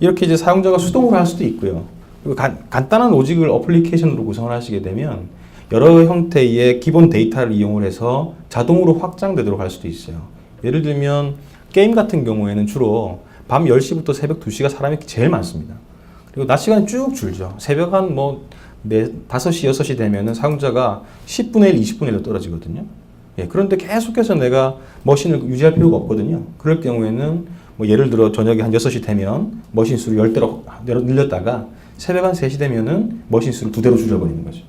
이렇게 이제 사용자가 수동으로 할 수도 있고요. 그리고 간단한 로직을 어플리케이션으로 구성을 하시게 되면 여러 형태의 기본 데이터를 이용을 해서 자동으로 확장되도록 할 수도 있어요. 예를 들면 게임 같은 경우에는 주로 밤 10시부터 새벽 2시가 사람이 제일 많습니다. 그리고 낮 시간이 쭉 줄죠. 새벽 한 5시, 6시 되면은 사용자가 10분의 1, 20분의 1로 떨어지거든요. 그런데 계속해서 내가 머신을 유지할 필요가 없거든요. 그럴 경우에는 뭐 예를 들어 저녁에 한 6시 되면 머신 수를 10대로 늘렸다가 새벽 한 3시 되면은 머신 수를 2대로 줄여버리는 거죠.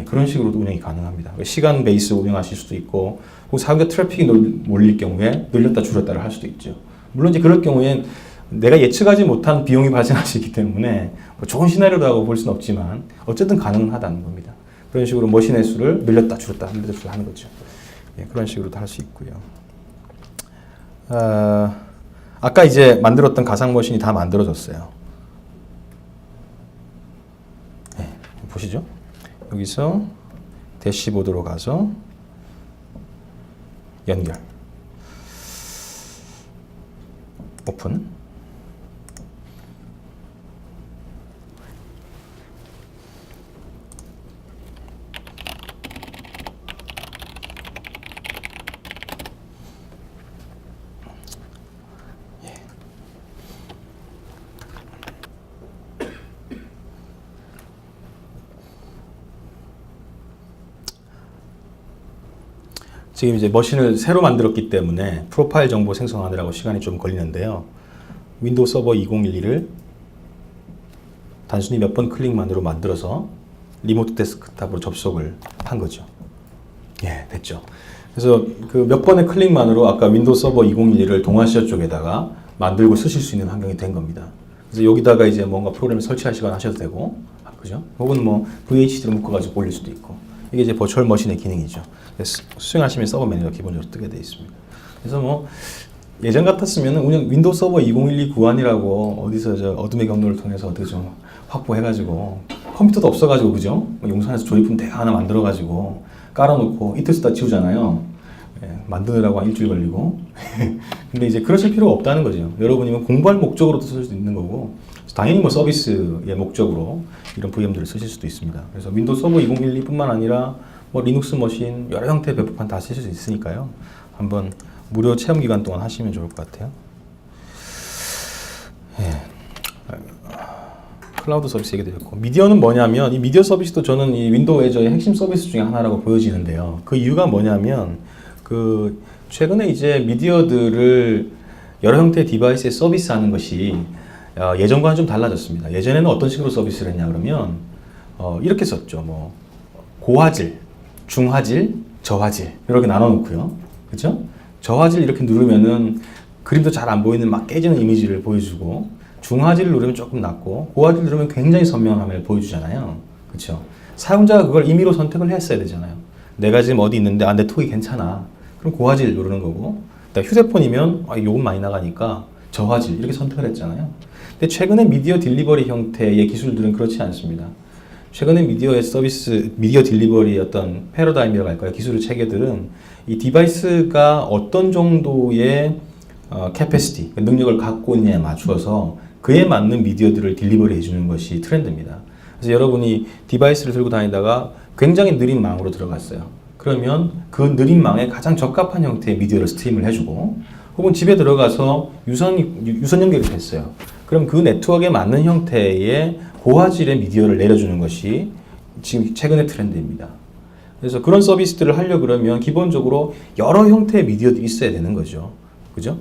그런 식으로도 운영이 가능합니다. 시간 베이스 운영하실 수도 있고, 혹은 사용자 트래픽이 몰릴 경우에 늘렸다 줄였다를 할 수도 있죠. 물론 이제 그럴 경우엔 내가 예측하지 못한 비용이 발생할 수 있기 때문에 뭐 좋은 시나리오라고 볼 수는 없지만 어쨌든 가능하다는 겁니다. 그런 식으로 머신의 수를 늘렸다 줄였다 하는 거죠. 그런 식으로도 할 수 있고요. 아까 이제 만들었던 가상 머신이 다 만들어졌어요. 보시죠. 여기서 대시보드로 가서 연결, 오픈. 지금 이제 머신을 새로 만들었기 때문에 프로파일 정보 생성하느라고 시간이 좀 걸리는데요. 윈도우 서버 2012를 단순히 몇 번 클릭만으로 만들어서 리모트 데스크탑으로 접속을 한 거죠. 예, 됐죠. 그래서 그 몇 번의 클릭만으로 아까 윈도우 서버 2012를 동아시아 쪽에다가 만들고 쓰실 수 있는 환경이 된 겁니다. 그래서 여기다가 이제 뭔가 프로그램을 설치하시거나 하셔도 되고, 그죠? 혹은 뭐 VHD로 묶어가지고 올릴 수도 있고. 이게 이제 버추얼 머신의 기능이죠. 수행하시면 서버 메뉴가 기본적으로 뜨게 되어 있습니다. 그래서 뭐 예전 같았으면 운영 윈도우 서버 2012 구한이라고 어디서 저 어둠의 경로를 통해서 어떻게 좀 확보해가지고 컴퓨터도 없어가지고 그죠? 용산에서 조립품 대강 하나 만들어가지고 깔아놓고 이틀 쓰다 지우잖아요. 예, 만드느라고 한 일주일 걸리고. 근데 이제 그러실 필요가 없다는 거죠. 여러분이면 공부할 목적으로도 쓸 수도 있는 거고, 당연히 뭐 서비스의 목적으로 이런 VM들을 쓰실 수도 있습니다. 그래서 윈도우 서버 2012뿐만 아니라 뭐 리눅스 머신 여러 형태의 배포판 다 쓰실 수 있으니까요. 한번 무료 체험 기간 동안 하시면 좋을 것 같아요. 예. 클라우드 서비스 얘기도 했고, 미디어는 뭐냐면 이 미디어 서비스도 저는 이 윈도우 애저의 핵심 서비스 중에 하나라고 보여지는데요. 그 이유가 뭐냐면 그 최근에 이제 미디어들을 여러 형태의 디바이스에 서비스하는 것이 예전과는 좀 달라졌습니다. 예전에는 어떤 식으로 서비스를 했냐 그러면 이렇게 썼죠. 뭐 고화질, 중화질, 저화질 이렇게 나눠놓고요. 그렇죠? 저화질 이렇게 누르면은 그림도 잘 안 보이는 막 깨지는 이미지를 보여주고, 중화질을 누르면 조금 낮고 고화질 누르면 굉장히 선명함을 보여주잖아요. 그렇죠? 사용자가 그걸 임의로 선택을 했어야 되잖아요. 내가 지금 어디 있는데 네트워크가 괜찮아. 그럼 고화질 누르는 거고, 휴대폰이면 요금 많이 나가니까 저화질 이렇게 선택을 했잖아요. 근데 최근에 미디어 딜리버리 형태의 기술들은 그렇지 않습니다. 최근에 미디어의 서비스, 미디어 딜리버리의 어떤 패러다임이라고 할까요? 기술의 체계들은 이 디바이스가 어떤 정도의 캐패시티, 능력을 갖고 있느냐에 맞추어서 그에 맞는 미디어들을 딜리버리 해주는 것이 트렌드입니다. 그래서 여러분이 디바이스를 들고 다니다가 굉장히 느린 망으로 들어갔어요. 그러면 그 느린 망에 가장 적합한 형태의 미디어를 스트림을 해주고, 혹은 집에 들어가서 유선 연결이 됐어요. 그럼 그 네트워크에 맞는 형태의 고화질의 미디어를 내려주는 것이 지금 최근의 트렌드입니다. 그래서 그런 서비스들을 하려고 그러면 기본적으로 여러 형태의 미디어도 있어야 되는 거죠. 그죠?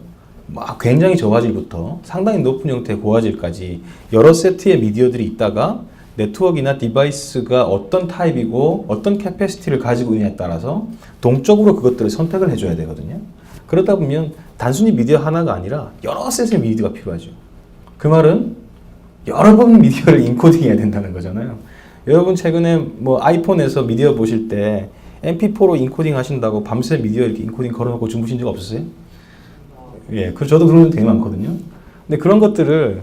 막 굉장히 저화질부터 상당히 높은 형태의 고화질까지 여러 세트의 미디어들이 있다가 네트워크나 디바이스가 어떤 타입이고 어떤 캐패시티를 가지고 있느냐에 따라서 동적으로 그것들을 선택을 해줘야 되거든요. 그러다 보면 단순히 미디어 하나가 아니라 여러 셋의 미디어가 필요하죠. 그 말은 여러 번 미디어를 인코딩해야 된다는 거잖아요. 여러분 최근에 뭐 아이폰에서 미디어 보실 때 MP4로 인코딩 하신다고 밤새 미디어 이렇게 인코딩 걸어놓고 주무신 적 없으세요? 예, 그 저도 그런 적 되게 많거든요. 근데 그런 것들을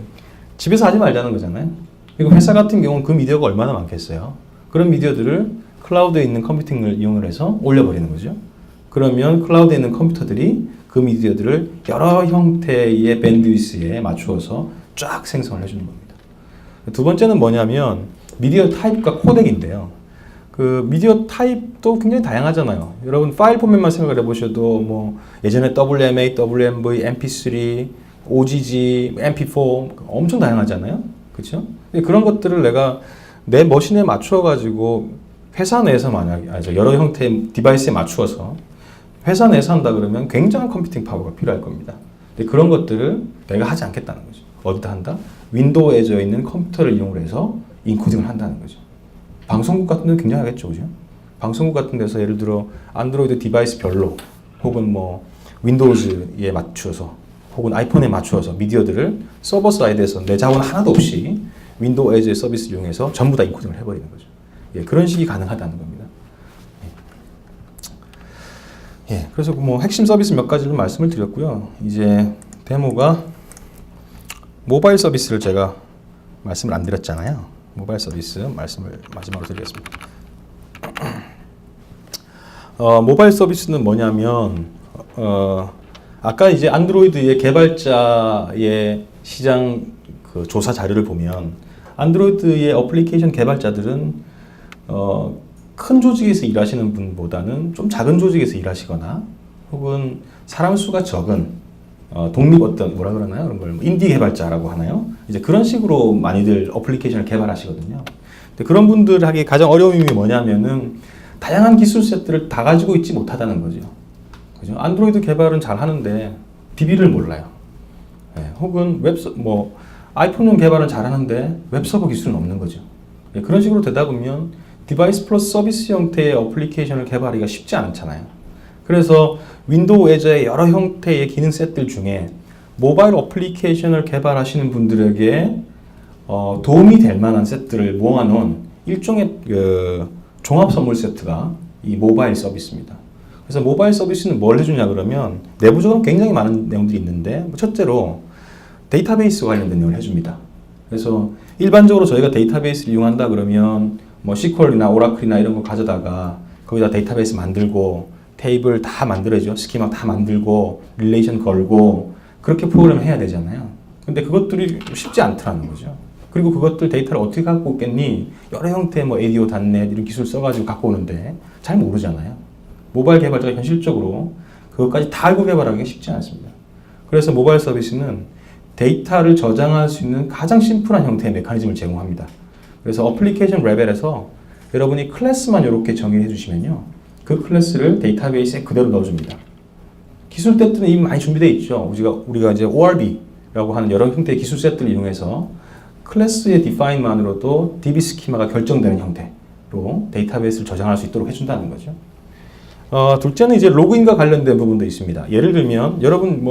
집에서 하지 말자는 거잖아요. 그리고 회사 같은 경우는 그 미디어가 얼마나 많겠어요. 그런 미디어들을 클라우드에 있는 컴퓨팅을 이용을 해서 올려버리는 거죠. 그러면 클라우드에 있는 컴퓨터들이 그 미디어들을 여러 형태의 밴드위스에 맞추어서 쫙 생성을 해주는 겁니다. 두 번째는 뭐냐면 미디어 타입과 코덱인데요. 그 미디어 타입도 굉장히 다양하잖아요. 여러분 파일 포맷만 생각을 해보셔도 뭐 예전에 WMA, WMV, MP3, OGG, MP4 엄청 다양하잖아요. 그렇죠? 그런 것들을 내가 내 머신에 맞추어 가지고 회사 내에서 만약에 여러 형태의 디바이스에 맞추어서 회사 내에서 한다 그러면 굉장한 컴퓨팅 파워가 필요할 겁니다. 근데 그런 것들을 내가 하지 않겠다는 거죠. 어디다 한다? 윈도우 애저에 있는 컴퓨터를 이용을 해서 인코딩을 한다는 거죠. 방송국 같은 데는 굉장히 하겠죠, 그죠? 방송국 같은 데서 예를 들어 안드로이드 디바이스별로 혹은 뭐 윈도우즈에 맞추어서 혹은 아이폰에 맞추어서 미디어들을 서버 사이드에서 내 자원 하나도 없이 윈도우 애저의 서비스를 이용해서 전부 다 인코딩을 해버리는 거죠. 예, 그런 식이 가능하다는 겁니다. 예, 그래서 뭐 핵심 서비스 몇 가지를 말씀을 드렸고요. 이제 데모가 모바일 서비스를 제가 말씀을 안 드렸잖아요. 모바일 서비스 말씀을 마지막으로 드리겠습니다. 모바일 서비스는 뭐냐면 아까 이제 안드로이드의 개발자의 시장 그 조사 자료를 보면 안드로이드의 어플리케이션 개발자들은 큰 조직에서 일하시는 분보다는 좀 작은 조직에서 일하시거나 혹은 사람 수가 적은 독립 어떤 뭐라 그러나요? 그런 걸 인디 개발자라고 하나요? 이제 그런 식으로 많이들 어플리케이션을 개발하시거든요. 근데 그런 분들에게 가장 어려움이 뭐냐면은 다양한 기술 셋들을 다 가지고 있지 못하다는 거죠. 그죠? 안드로이드 개발은 잘 하는데 DB를 몰라요. 예, 혹은 아이폰용 개발은 잘 하는데 웹서버 기술은 없는 거죠. 예, 그런 식으로 되다 보면 디바이스 플러스 서비스 형태의 어플리케이션을 개발하기가 쉽지 않잖아요. 그래서 윈도우 애저의 여러 형태의 기능 셋들 중에 모바일 어플리케이션을 개발하시는 분들에게 도움이 될 만한 셋들을 모아놓은 일종의 종합 선물 세트가 이 모바일 서비스입니다. 그래서 모바일 서비스는 뭘 해주냐 그러면 내부적으로 굉장히 많은 내용들이 있는데 첫째로 데이터베이스 관련된 내용을 해줍니다. 그래서 일반적으로 저희가 데이터베이스를 이용한다 그러면 뭐 SQL이나 오라클이나 이런 거 가져다가 거기다 데이터베이스 만들고 테이블 다 만들어야죠. 스키마 다 만들고 릴레이션 걸고 그렇게 프로그램을 해야 되잖아요. 근데 그것들이 쉽지 않더라는 거죠. 그리고 그것들 데이터를 어떻게 갖고 오겠니? 여러 형태의 뭐 ADO, .NET 이런 기술 써가지고 갖고 오는데 잘 모르잖아요. 모바일 개발자가 현실적으로 그것까지 다 알고 개발하기가 쉽지 않습니다. 그래서 모바일 서비스는 데이터를 저장할 수 있는 가장 심플한 형태의 메커니즘을 제공합니다. 그래서 어플리케이션 레벨에서 여러분이 클래스만 이렇게 정의해 주시면요. 그 클래스를 데이터베이스에 그대로 넣어줍니다. 기술 세트는 이미 많이 준비되어 있죠. 우리가 이제 ORB라고 하는 여러 형태의 기술 세트를 이용해서 클래스의 디파인만으로도 DB 스키마가 결정되는 형태로 데이터베이스를 저장할 수 있도록 해준다는 거죠. 둘째는 이제 로그인과 관련된 부분도 있습니다. 예를 들면 여러분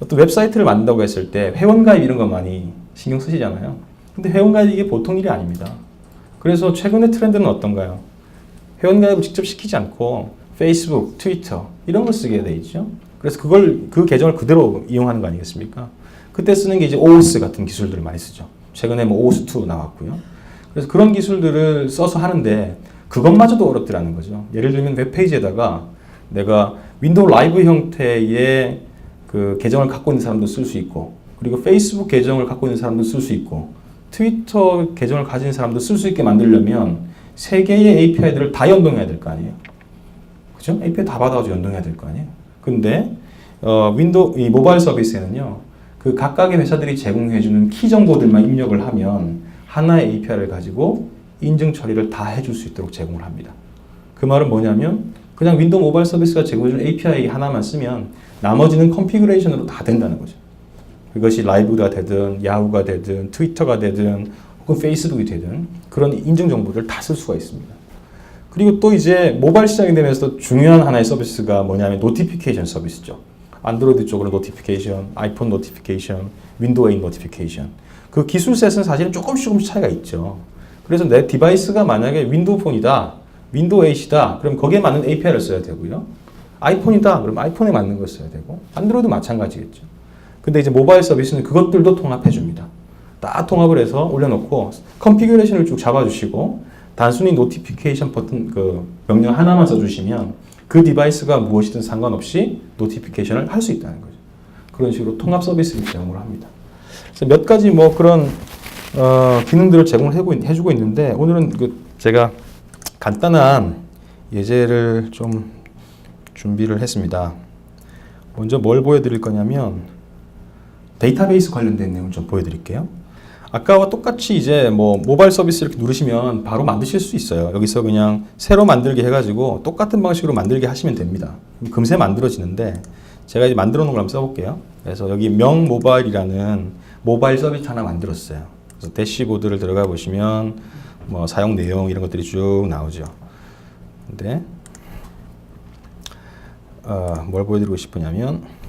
어떤 웹사이트를 만든다고 했을 때 회원가입 이런 거 많이 신경 쓰시잖아요. 근데 회원가입 이게 보통 일이 아닙니다. 그래서 최근의 트렌드는 어떤가요? 회원가입을 직접 시키지 않고 페이스북, 트위터 이런 걸 쓰게 돼 있죠. 그래서 그 계정을 그대로 이용하는 거 아니겠습니까? 그때 쓰는 게 이제 OOS 같은 기술들을 많이 쓰죠. 최근에 OOS2 나왔고요. 그래서 그런 기술들을 써서 하는데 그것마저도 어렵더라는 거죠. 예를 들면 웹페이지에다가 내가 윈도우 라이브 형태의 그 계정을 갖고 있는 사람도 쓸 수 있고 그리고 페이스북 계정을 갖고 있는 사람도 쓸 수 있고 트위터 계정을 가진 사람도 쓸 수 있게 만들려면 세 개의 API들을 다 연동해야 될 거 아니에요. 그죠? API 다 받아가지고 연동해야 될 거 아니에요. 근데 이 모바일 서비스에는요. 그 각각의 회사들이 제공해주는 키 정보들만 입력을 하면 하나의 API를 가지고 인증 처리를 다 해줄 수 있도록 제공을 합니다. 그 말은 뭐냐면 그냥 윈도우 모바일 서비스가 제공해주는 API 하나만 쓰면 나머지는 컨피그레이션으로 다 된다는 거죠. 그것이 라이브가 되든 야후가 되든 트위터가 되든 혹은 페이스북이 되든 그런 인증 정보들을 다 쓸 수가 있습니다. 그리고 또 이제 모바일 시장이 되면서 중요한 하나의 서비스가 뭐냐면 노티피케이션 서비스죠. 안드로이드 쪽으로 노티피케이션, 아이폰 노티피케이션, 윈도우 8 노티피케이션. 그 기술 셋은 사실은 조금씩 차이가 있죠. 그래서 내 디바이스가 만약에 윈도우 폰이다, 윈도우 8이다, 그럼 거기에 맞는 API를 써야 되고요. 아이폰이다, 그럼 아이폰에 맞는 걸 써야 되고, 안드로이드 마찬가지겠죠. 근데 이제 모바일 서비스는 그것들도 통합해 줍니다. 다 통합을 해서 올려놓고 컨피규레이션을 쭉 잡아주시고 단순히 노티피케이션 버튼 그 명령 하나만 써주시면 그 디바이스가 무엇이든 상관없이 노티피케이션을 할 수 있다는 거죠. 그런 식으로 통합 서비스를 제공을 합니다. 그래서 몇 가지 그런 기능들을 제공을 해주고 있는데 오늘은 제가 간단한 예제를 좀 준비를 했습니다. 먼저 뭘 보여드릴 거냐면 데이터베이스 관련된 내용을 좀 보여드릴게요. 아까와 똑같이 이제 모바일 서비스 이렇게 누르시면 바로 만드실 수 있어요. 여기서 그냥 새로 만들기 해가지고 똑같은 방식으로 만들게 하시면 됩니다. 금세 만들어지는데 제가 이제 만들어 놓은 걸 한번 써볼게요. 그래서 여기 명모바일이라는 모바일 서비스 하나 만들었어요. 그래서 대시보드를 들어가 보시면 사용 내용 이런 것들이 쭉 나오죠. 근데 뭘 보여드리고 싶으냐면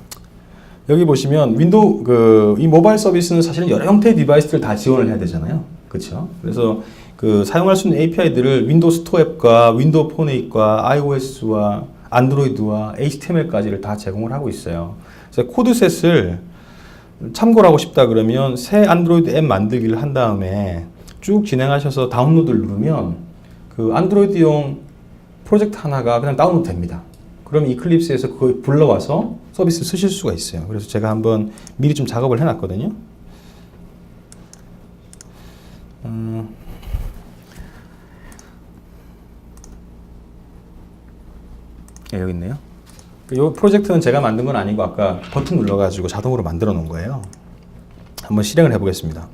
여기 보시면 윈도우 이 모바일 서비스는 사실은 여러 형태의 디바이스를 다 지원을 해야 되잖아요. 그렇죠? 그래서 사용할 수 있는 API들을 윈도우 스토어 앱과 윈도우 폰 앱과 iOS와 안드로이드와 HTML까지를 다 제공을 하고 있어요. 그래서 코드셋을 참고를 하고 싶다 그러면 새 안드로이드 앱 만들기를 한 다음에 쭉 진행하셔서 다운로드를 누르면 그 안드로이드용 프로젝트 하나가 그냥 다운로드 됩니다. 그럼 이클립스에서 그걸 불러와서 서비스를 쓰실 수가 있어요. 그래서 제가 한번 미리 좀 작업을 해놨거든요. 네, 여기 있네요. 이 프로젝트는 제가 만든 건 아니고 아까 버튼 눌러가지고 자동으로 만들어 놓은 거예요. 한번 실행을 해보겠습니다.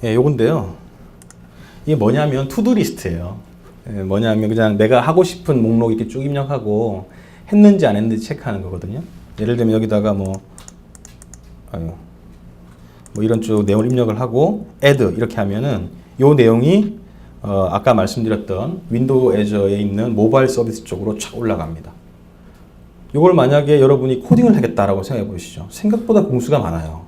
예, 요건데요. 이게 뭐냐면 투두 리스트예요. 뭐냐면 그냥 내가 하고 싶은 목록 이렇게 쭉 입력하고 했는지 안 했는지 체크하는 거거든요. 예를 들면 여기다가 뭐 이런 쭉 내용을 입력을 하고 add 이렇게 하면은 요 내용이 아까 말씀드렸던 윈도우 애저에 있는 모바일 서비스 쪽으로 쫙 올라갑니다. 이걸 만약에 여러분이 코딩을 하겠다라고 생각해 보시죠. 생각보다 공수가 많아요.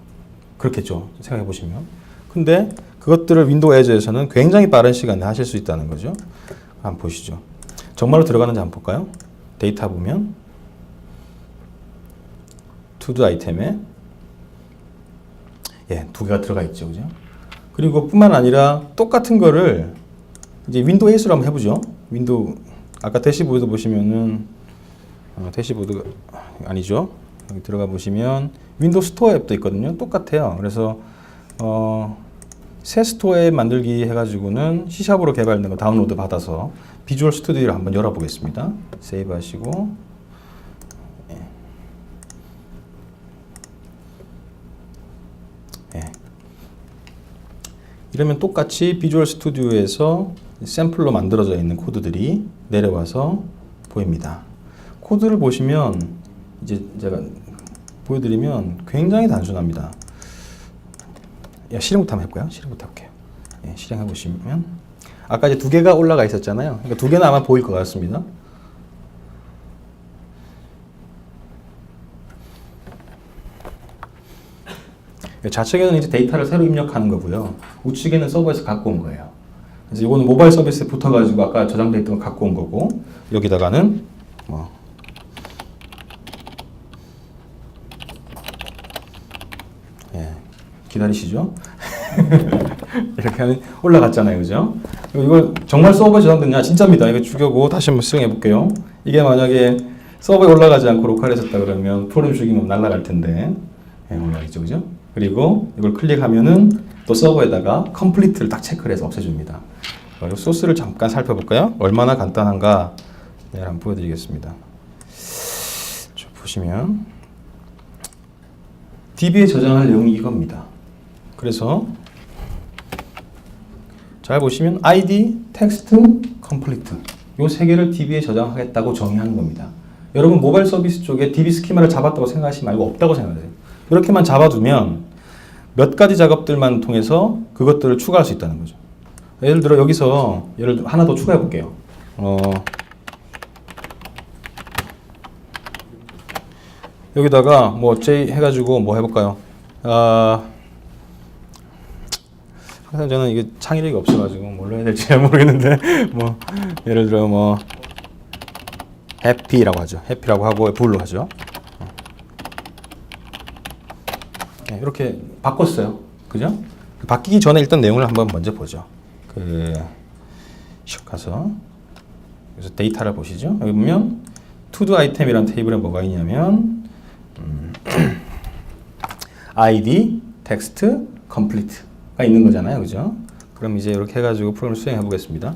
그렇겠죠. 생각해 보시면. 근데 그것들을 윈도우 애저에서는 굉장히 빠른 시간에 하실 수 있다는 거죠. 한번 보시죠. 정말로 들어가는지 한번 볼까요? 데이터 보면 투두 아이템에 두 개가 들어가 있죠. 그죠? 그리고 뿐만 아니라 똑같은 거를 이제 윈도우 8으로 한번 해보죠. 윈도우 아까 대시보드 보시면은 대시보드가 아니죠. 여기 들어가 보시면 윈도우 스토어 앱도 있거든요. 똑같아요. 그래서 새 스토어 앱 만들기 해가지고는 C샵으로 개발된 거 다운로드 받아서 비주얼 스튜디오를 한번 열어보겠습니다. 세이브 하시고 이러면 똑같이 비주얼 스튜디오에서 샘플로 만들어져 있는 코드들이 내려와서 보입니다. 코드를 보시면 이제 제가 보여드리면 굉장히 단순합니다. 실행부터 한번 해볼까요? 실행부터 해볼게요. 실행해 보시면 아까 이제 두 개가 올라가 있었잖아요. 그러니까 두 개는 아마 보일 것 같습니다. 좌측에는 이제 데이터를 새로 입력하는 거고요. 우측에는 서버에서 갖고 온 거예요. 그래서 이거는 모바일 서비스에 붙어가지고 아까 저장돼 있던 거 갖고 온 거고, 여기다가는 기다리시죠. 이렇게 하면 올라갔잖아요, 그죠? 이거 정말 서버에 저장됐냐? 진짜입니다. 이거 죽여고 다시 한번 실행해 볼게요. 이게 만약에 서버에 올라가지 않고 로컬에 있었다 그러면 프로그램 죽이면 날아갈 텐데, 올라가겠죠, 그죠? 그리고 이걸 클릭하면은 또 서버에다가 컴플리트를 딱 체크를 해서 없애줍니다. 그리고 소스를 잠깐 살펴볼까요? 얼마나 간단한가 한번 보여드리겠습니다. 보시면 DB에 저장할 내용이 이겁니다. 그래서 잘 보시면 ID, 텍스트, 컴플리트 이 세 개를 DB에 저장하겠다고 정의하는 겁니다. 여러분 모바일 서비스 쪽에 DB 스키마를 잡았다고 생각하시지 말고 없다고 생각하세요. 이렇게만 잡아두면 몇 가지 작업들만 통해서 그것들을 추가할 수 있다는 거죠. 예를 들어 여기서 하나 더 추가해 볼게요. 여기다가 뭐 J 해가지고 뭐 해볼까요? 항상 저는 이게 창의력이 없어가지고 뭘로 해야 될지 잘 모르겠는데 뭐 예를 들어 뭐 해피라고 하죠. 해피라고 하고 블루 하죠. 이렇게 바꿨어요. 그죠? 바뀌기 전에 일단 내용을 한번 먼저 보죠. 가서 그래서 데이터를 보시죠. 여기 보면 투두 아이템이라는 테이블에 뭐가 있냐면 ID, 텍스트, 컴플리트가 있는 거잖아요. 그죠? 그럼 이제 이렇게 해가지고 프로그램을 수행해 보겠습니다.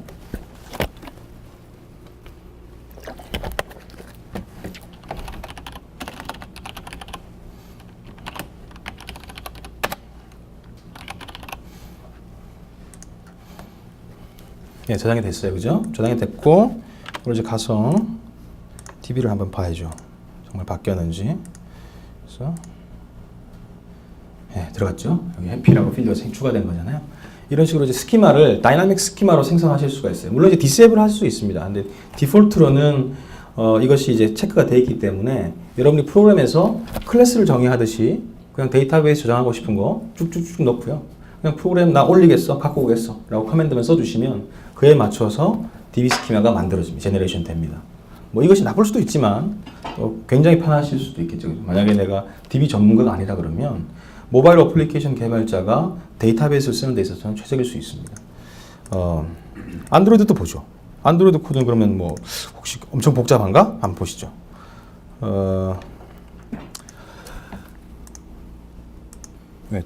저장이 됐어요. 그죠? 저장이 됐고, 그리고 이제 가서 DB를 한번 봐야죠. 정말 바뀌었는지. 그래서, 들어갔죠? 여기 해피라고 필드가 추가된 거잖아요. 이런 식으로 이제 스키마를 다이나믹 스키마로 생성하실 수가 있어요. 물론 이제 디세이블 할 수 있습니다. 근데 디폴트로는 이것이 이제 체크가 되어 있기 때문에 여러분이 프로그램에서 클래스를 정의하듯이 그냥 데이터베이스 저장하고 싶은 거 쭉쭉쭉 넣고요. 그냥 프로그램 나 올리겠어, 갖고 오겠어 라고 커맨드만 써주시면 그에 맞춰서 DB 스키마가 만들어집니다. 제너레이션 됩니다. 뭐 이것이 나쁠 수도 있지만 굉장히 편하실 수도 있겠죠. 만약에 내가 DB 전문가가 아니라 그러면 모바일 어플리케이션 개발자가 데이터베이스를 쓰는 데 있어서는 최적일 수 있습니다. 안드로이드도 보죠. 안드로이드 코드는 그러면 뭐 혹시 엄청 복잡한가? 한번 보시죠.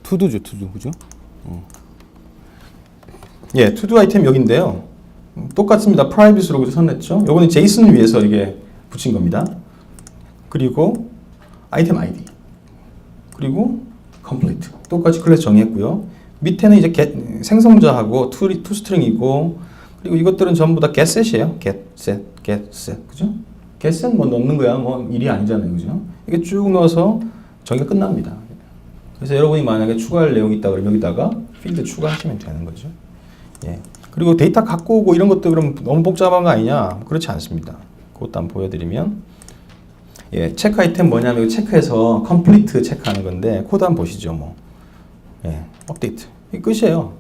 투두죠, 투두. 그죠? 투두 아이템 여기인데요. 똑같습니다. 프라이빗으로 선냈죠. 요거는 제이슨 위에서 이게 붙인 겁니다. 그리고 아이템 ID. 그리고 complete. 똑같이 클래스 정의했고요. 밑에는 이제 생성자하고 투스트링이고 그리고 이것들은 전부 다 getset이에요. getset, 그죠? getset 뭐 넣는 거야 뭐 일이 아니잖아요, 그죠? 이게 쭉 넣어서 정의가 끝납니다. 그래서 여러분이 만약에 추가할 내용이 있다 그러면 여기다가 필드 추가하시면 되는 거죠. 예. 그리고 데이터 갖고 오고 이런 것도 그럼 너무 복잡한 거 아니냐? 그렇지 않습니다. 그것도 한번 보여드리면 예, 체크 아이템 뭐냐면 체크해서 컴플리트 체크하는 건데 코드 한번 보시죠. 뭐 예, 업데이트 이 끝이에요.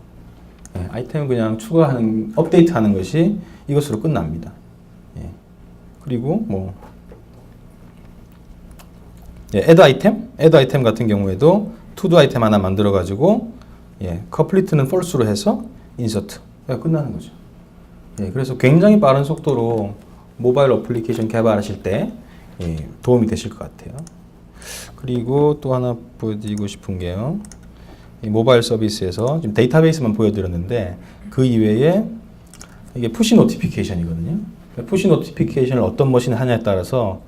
예, 아이템은 그냥 추가하는 업데이트하는 것이 이것으로 끝납니다. 예. 그리고 뭐 예, add 아이템 같은 경우에도 to-do 아이템 하나 만들어 가지고 예, complete는 false로 해서 insert 끝나는 거죠. 예, 그래서 굉장히 빠른 속도로 모바일 어플리케이션 개발하실 때 예, 도움이 되실 것 같아요. 그리고 또 하나 보여드리고 싶은 게요. 이 모바일 서비스에서 지금 데이터베이스만 보여드렸는데 그 이외에 이게 푸시 노티피케이션이거든요. 푸시 노티피케이션을 어떤 머신을 하냐에 따라서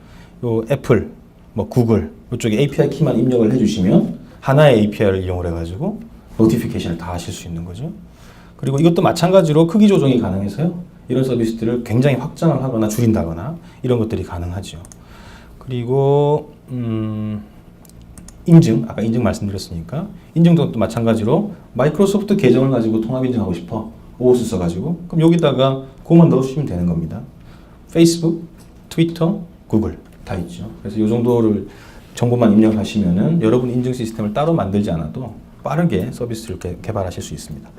요 애플, 뭐 구글 이쪽에 API 키만 입력을 해주시면 하나의 API를 이용을 해가지고 노티피케이션을 다 하실 수 있는 거죠. 그리고 이것도 마찬가지로 크기 조정이 가능해서요. 이런 서비스들을 굉장히 확장을 하거나 줄인다거나 이런 것들이 가능하죠. 그리고 인증, 아까 인증 말씀드렸으니까 인증도 또 마찬가지로 마이크로소프트 계정을 가지고 통합 인증하고 싶어 OAuth 써가지고 그럼 여기다가 그것만 넣어주시면 되는 겁니다. 페이스북, 트위터, 구글 다 있죠. 그래서 이 정도를 정보만 입력하시면은 여러분 인증 시스템을 따로 만들지 않아도 빠르게 서비스를 개발하실 수 있습니다.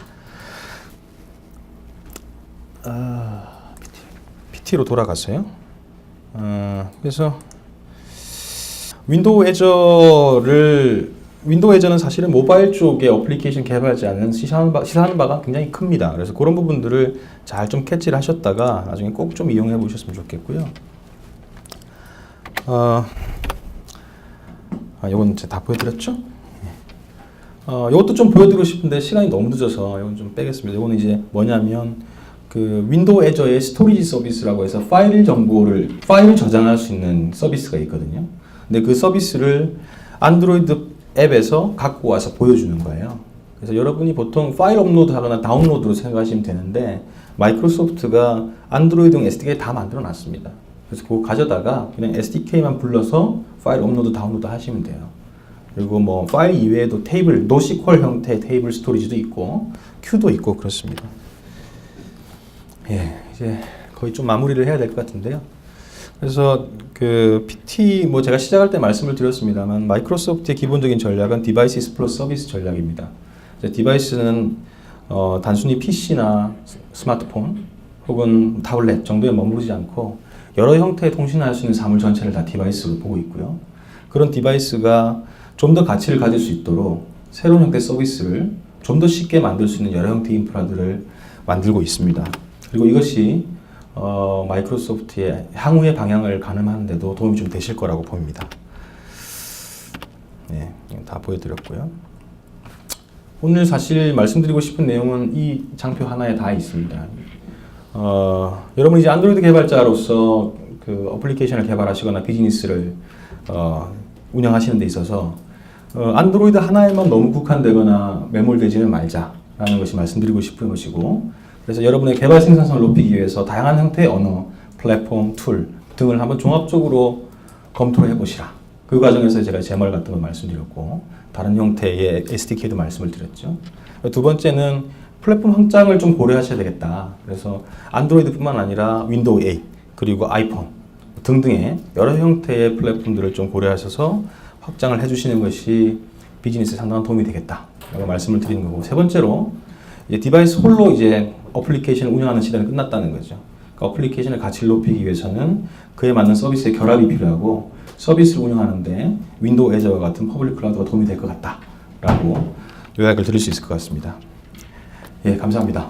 PT로 돌아갔어요. 그래서 윈도우 애저는 사실은 모바일 쪽의 어플리케이션 개발자는 시사하는 바가 굉장히 큽니다. 그래서 그런 부분들을 잘 좀 캐치를 하셨다가 나중에 꼭 좀 이용해 보셨으면 좋겠고요. 요건 제가 다 보여드렸죠? 요것도 좀 보여드리고 싶은데 시간이 너무 늦어서 이건 좀 빼겠습니다. 요거는 이제 뭐냐면 그 윈도우 애저의 스토리지 서비스라고 해서 파일 저장할 수 있는 서비스가 있거든요. 근데 그 서비스를 안드로이드 앱에서 갖고 와서 보여주는 거예요. 그래서 여러분이 보통 파일 업로드 하거나 다운로드로 생각하시면 되는데 마이크로소프트가 안드로이드용 SDK 다 만들어 놨습니다. 그래서 그거 가져다가 그냥 SDK만 불러서 파일 업로드 다운로드 하시면 돼요. 그리고 뭐 파일 이외에도 테이블, 노시퀄 형태의 테이블 스토리지도 있고 큐도 있고 그렇습니다. 예, 이제 거의 좀 마무리를 해야 될 것 같은데요. 그래서 그 PT 뭐 제가 시작할 때 말씀을 드렸습니다만 마이크로소프트의 기본적인 전략은 디바이스 is 플러스 서비스 전략입니다. 디바이스는 단순히 PC나 스마트폰 혹은 타블렛 정도에 머무르지 않고 여러 형태의 통신을 할 수 있는 사물 전체를 다 디바이스로 보고 있고요. 그런 디바이스가 좀 더 가치를 가질 수 있도록 새로운 형태의 서비스를 좀 더 쉽게 만들 수 있는 여러 형태의 인프라들을 만들고 있습니다. 그리고 이것이 마이크로소프트의 향후의 방향을 가늠하는 데도 도움이 좀 되실 거라고 봅니다. 네, 다 보여드렸고요. 오늘 사실 말씀드리고 싶은 내용은 이 장표 하나에 다 있습니다. 여러분이 이제 안드로이드 개발자로서 그 어플리케이션을 개발하시거나 비즈니스를 운영하시는 데 있어서 안드로이드 하나에만 너무 국한되거나 매몰되지는 말자라는 것이 말씀드리고 싶은 것이고, 그래서 여러분의 개발 생산성을 높이기 위해서 다양한 형태의 언어, 플랫폼, 툴 등을 한번 종합적으로 검토를 해보시라. 그 과정에서 제가 제멀 같은 거 말씀드렸고 다른 형태의 SDK도 말씀을 드렸죠. 두 번째는 플랫폼 확장을 좀 고려하셔야 되겠다. 그래서 안드로이드뿐만 아니라 윈도우 8 그리고 아이폰 등등의 여러 형태의 플랫폼들을 좀 고려하셔서 확장을 해주시는 것이 비즈니스에 상당한 도움이 되겠다라고 말씀을 드리는 거고, 세 번째로 이제 디바이스 홀로 이제 어플리케이션을 운영하는 시대는 끝났다는 거죠. 그러니까 어플리케이션의 가치를 높이기 위해서는 그에 맞는 서비스의 결합이 필요하고 서비스를 운영하는데 윈도우 애저와 같은 퍼블릭 클라우드가 도움이 될 것 같다라고 요약을 드릴 수 있을 것 같습니다. 예, 감사합니다.